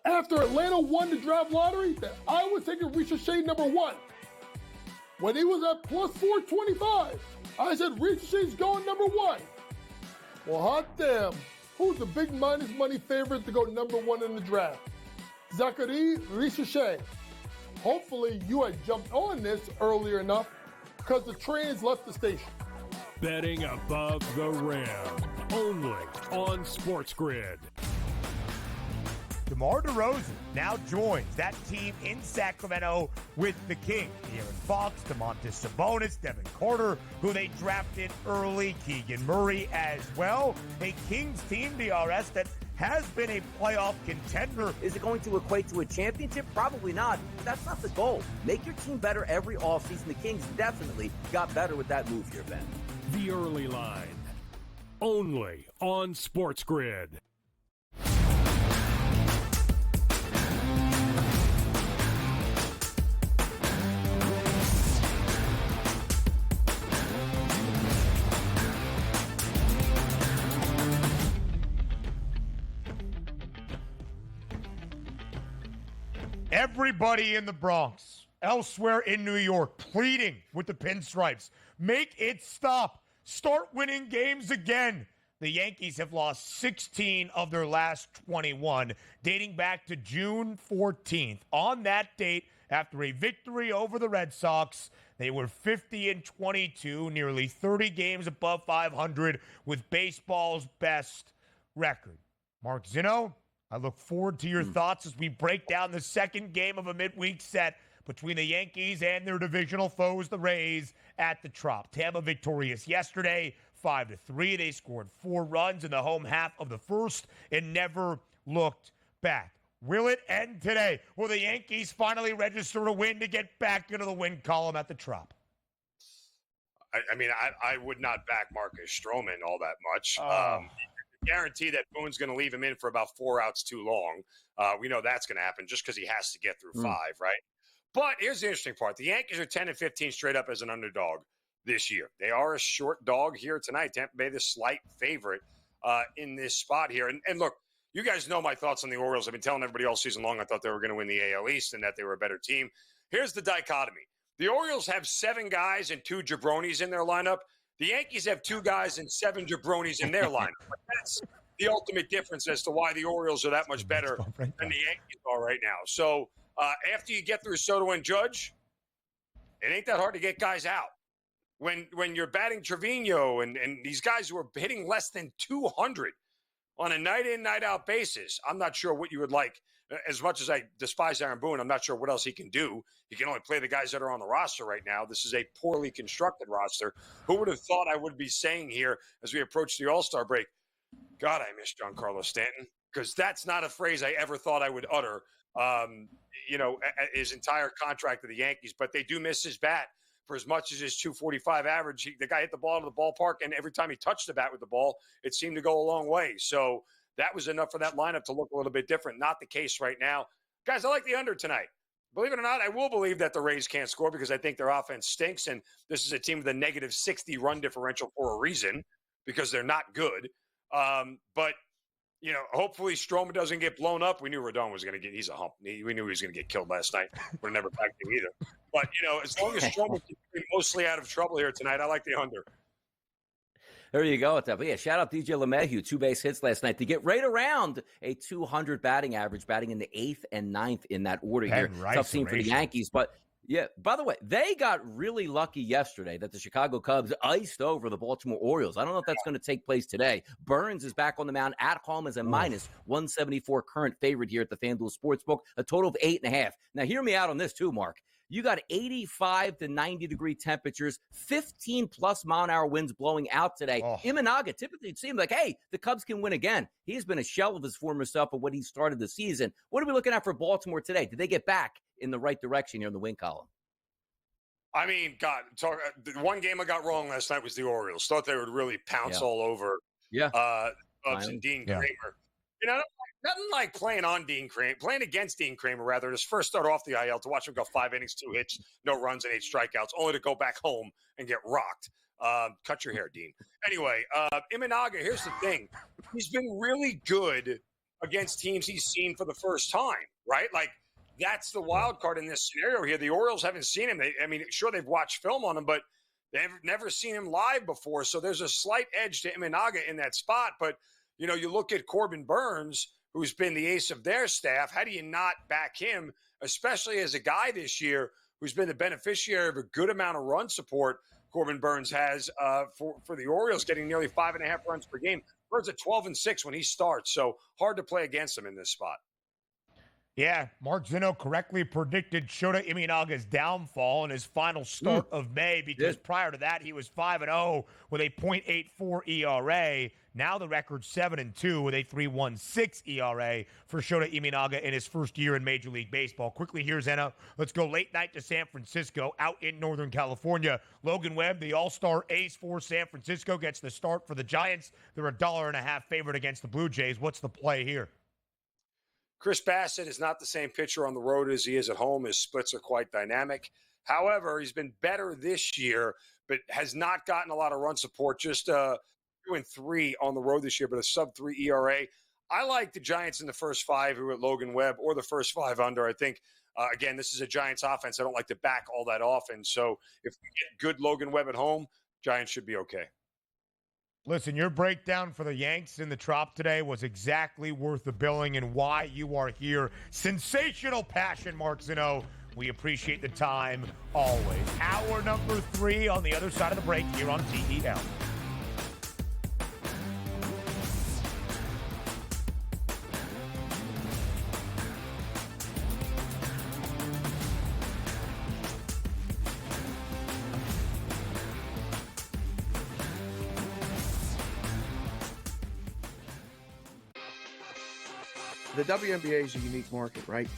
After Atlanta won the draft lottery, that I was taking Ricochet number 1. When he was at plus 425, I said Ricochet's going number 1. Well, hot damn. Who's the big minus money favorite to go number 1 in the draft? Zachary Ricochet. Hopefully you had jumped on this earlier enough because the trains left the station. Betting above the rim, only on SportsGrid. DeMar DeRozan now joins that team in Sacramento with the Kings. De'Aaron Fox, Domantas Sabonis, Devin Carter, who they drafted early, Keegan Murray as well. A Kings team, DRS, that has been a playoff contender. Is it going to equate to a championship? Probably not. But that's not the goal. Make your team better every offseason. The Kings definitely got better with that move here, Ben. The Early Line, only on SportsGrid. Everybody in the Bronx, elsewhere in New York, pleading with the Pinstripes. Make it stop. Start winning games again. The Yankees have lost 16 of their last 21, dating back to June 14th. On that date, after a victory over the Red Sox, they were 50-22, nearly 30 games above 500 with baseball's best record. Mark Zinno, I look forward to your thoughts as we break down the second game of a midweek set between the Yankees and their divisional foes, the Rays, at the Trop. Tampa victorious yesterday, 5-3. They scored 4 runs in the home half of the first and never looked back. Will it end today? Will the Yankees finally register a win to get back into the win column at the Trop? I mean, I would not back Marcus Stroman all that much. Guarantee that Boone's going to leave him in for about 4 outs too long. We know that's going to happen just because he has to get through 5, right? But here's the interesting part. The Yankees are 10-15 straight up as an underdog this year. They are a short dog here tonight. Tampa Bay, the slight favorite in this spot here. And look, you guys know my thoughts on the Orioles. I've been telling everybody all season long I thought they were going to win the AL East and that they were a better team. Here's the dichotomy. The Orioles have 7 guys and 2 jabronis in their lineup. The Yankees have 2 guys and 7 jabronis in their lineup. That's the ultimate difference as to why the Orioles are that much better than the Yankees are right now. So after you get through Soto and Judge, it ain't that hard to get guys out. When you're batting Trevino and these guys who are hitting less than 200 on a night-in, night-out basis, I'm not sure what you would like. As much as I despise Aaron Boone, I'm not sure what else he can do. He can only play the guys that are on the roster right now. This is a poorly constructed roster. Who would have thought I would be saying here as we approach the All-Star break, God, I miss Giancarlo Stanton, because that's not a phrase I ever thought I would utter, his entire contract to the Yankees. But they do miss his bat. For as much as his 245 average, the guy hit the ball to the ballpark, and every time he touched the bat with the ball, it seemed to go a long way. So that was enough for that lineup to look a little bit different. Not the case right now. Guys, I like the under tonight. Believe it or not, I will believe that the Rays can't score because I think their offense stinks, and this is a team with a negative 60 run differential for a reason because they're not good. But, hopefully Stroman doesn't get blown up. We knew Rodon was going to get – he's a hump. We knew he was going to get killed last night. Would have never backed him either. But, as long as Stroman can be mostly out of trouble here tonight, I like the under. There you go with that. But yeah, shout out DJ LeMahieu, 2 base hits last night to get right around a 200 batting average, batting in the 8th and 9th in that order here. Tough scene for the Yankees. But yeah, by the way, they got really lucky yesterday that the Chicago Cubs iced over the Baltimore Orioles. I don't know if that's going to take place today. Burns is back on the mound at home as a minus 174 current favorite here at the FanDuel Sportsbook, a total of 8.5. Now, hear me out on this too, Mark. You got 85 to 90-degree temperatures, 15-plus mile-an-hour winds blowing out today. Imanaga, typically it seemed like, hey, the Cubs can win again. He's been a shell of his former self of what he started the season. What are we looking at for Baltimore today? Did they get back in the right direction here in the win column? I mean, God, the one game I got wrong last night was the Orioles. Thought they would really pounce all over Cubs and Dean Kramer. Nothing like playing against Dean Kramer, rather, his first start off the IL, to watch him go 5 innings, 2 hits, no runs, and 8 strikeouts, only to go back home and get rocked. Cut your hair, Dean. Anyway, Imanaga, here's the thing. He's been really good against teams he's seen for the first time, right? Like, that's the wild card in this scenario here. The Orioles haven't seen him. Sure, they've watched film on him, but they've never seen him live before. So there's a slight edge to Imanaga in that spot. But, you look at Corbin Burns, who's been the ace of their staff. How do you not back him, especially as a guy this year who's been the beneficiary of a good amount of run support Corbin Burns has for the Orioles, getting nearly 5.5 runs per game. Burns at 12-6 when he starts, so hard to play against him in this spot. Yeah, Mark Zinno correctly predicted Shota Iminaga's downfall in his final start of May because prior to that, he was 5-0 with a .84 ERA. Now the record's 7-2 with a 3.16 ERA for Shota Iminaga in his first year in Major League Baseball. Quickly, here's Enna. Let's go late night to San Francisco out in Northern California. Logan Webb, the all-star ace for San Francisco, gets the start for the Giants. They're $1.50 favorite against the Blue Jays. What's the play here? Chris Bassett is not the same pitcher on the road as he is at home. His splits are quite dynamic. However, he's been better this year, but has not gotten a lot of run support. Just 2-3 on the road this year, but a sub-3 ERA. I like the Giants in the first 5 who are at Logan Webb or the first 5 under. I think, again, this is a Giants offense I don't like to back all that often. So if we get good Logan Webb at home, Giants should be okay. Listen, your breakdown for the Yanks in the Trop today was exactly worth the billing and why you are here. Sensational passion, Mark Zeno. We appreciate the time always. Hour number 3 on the other side of the break here on TEL. The WNBA is a unique market, right?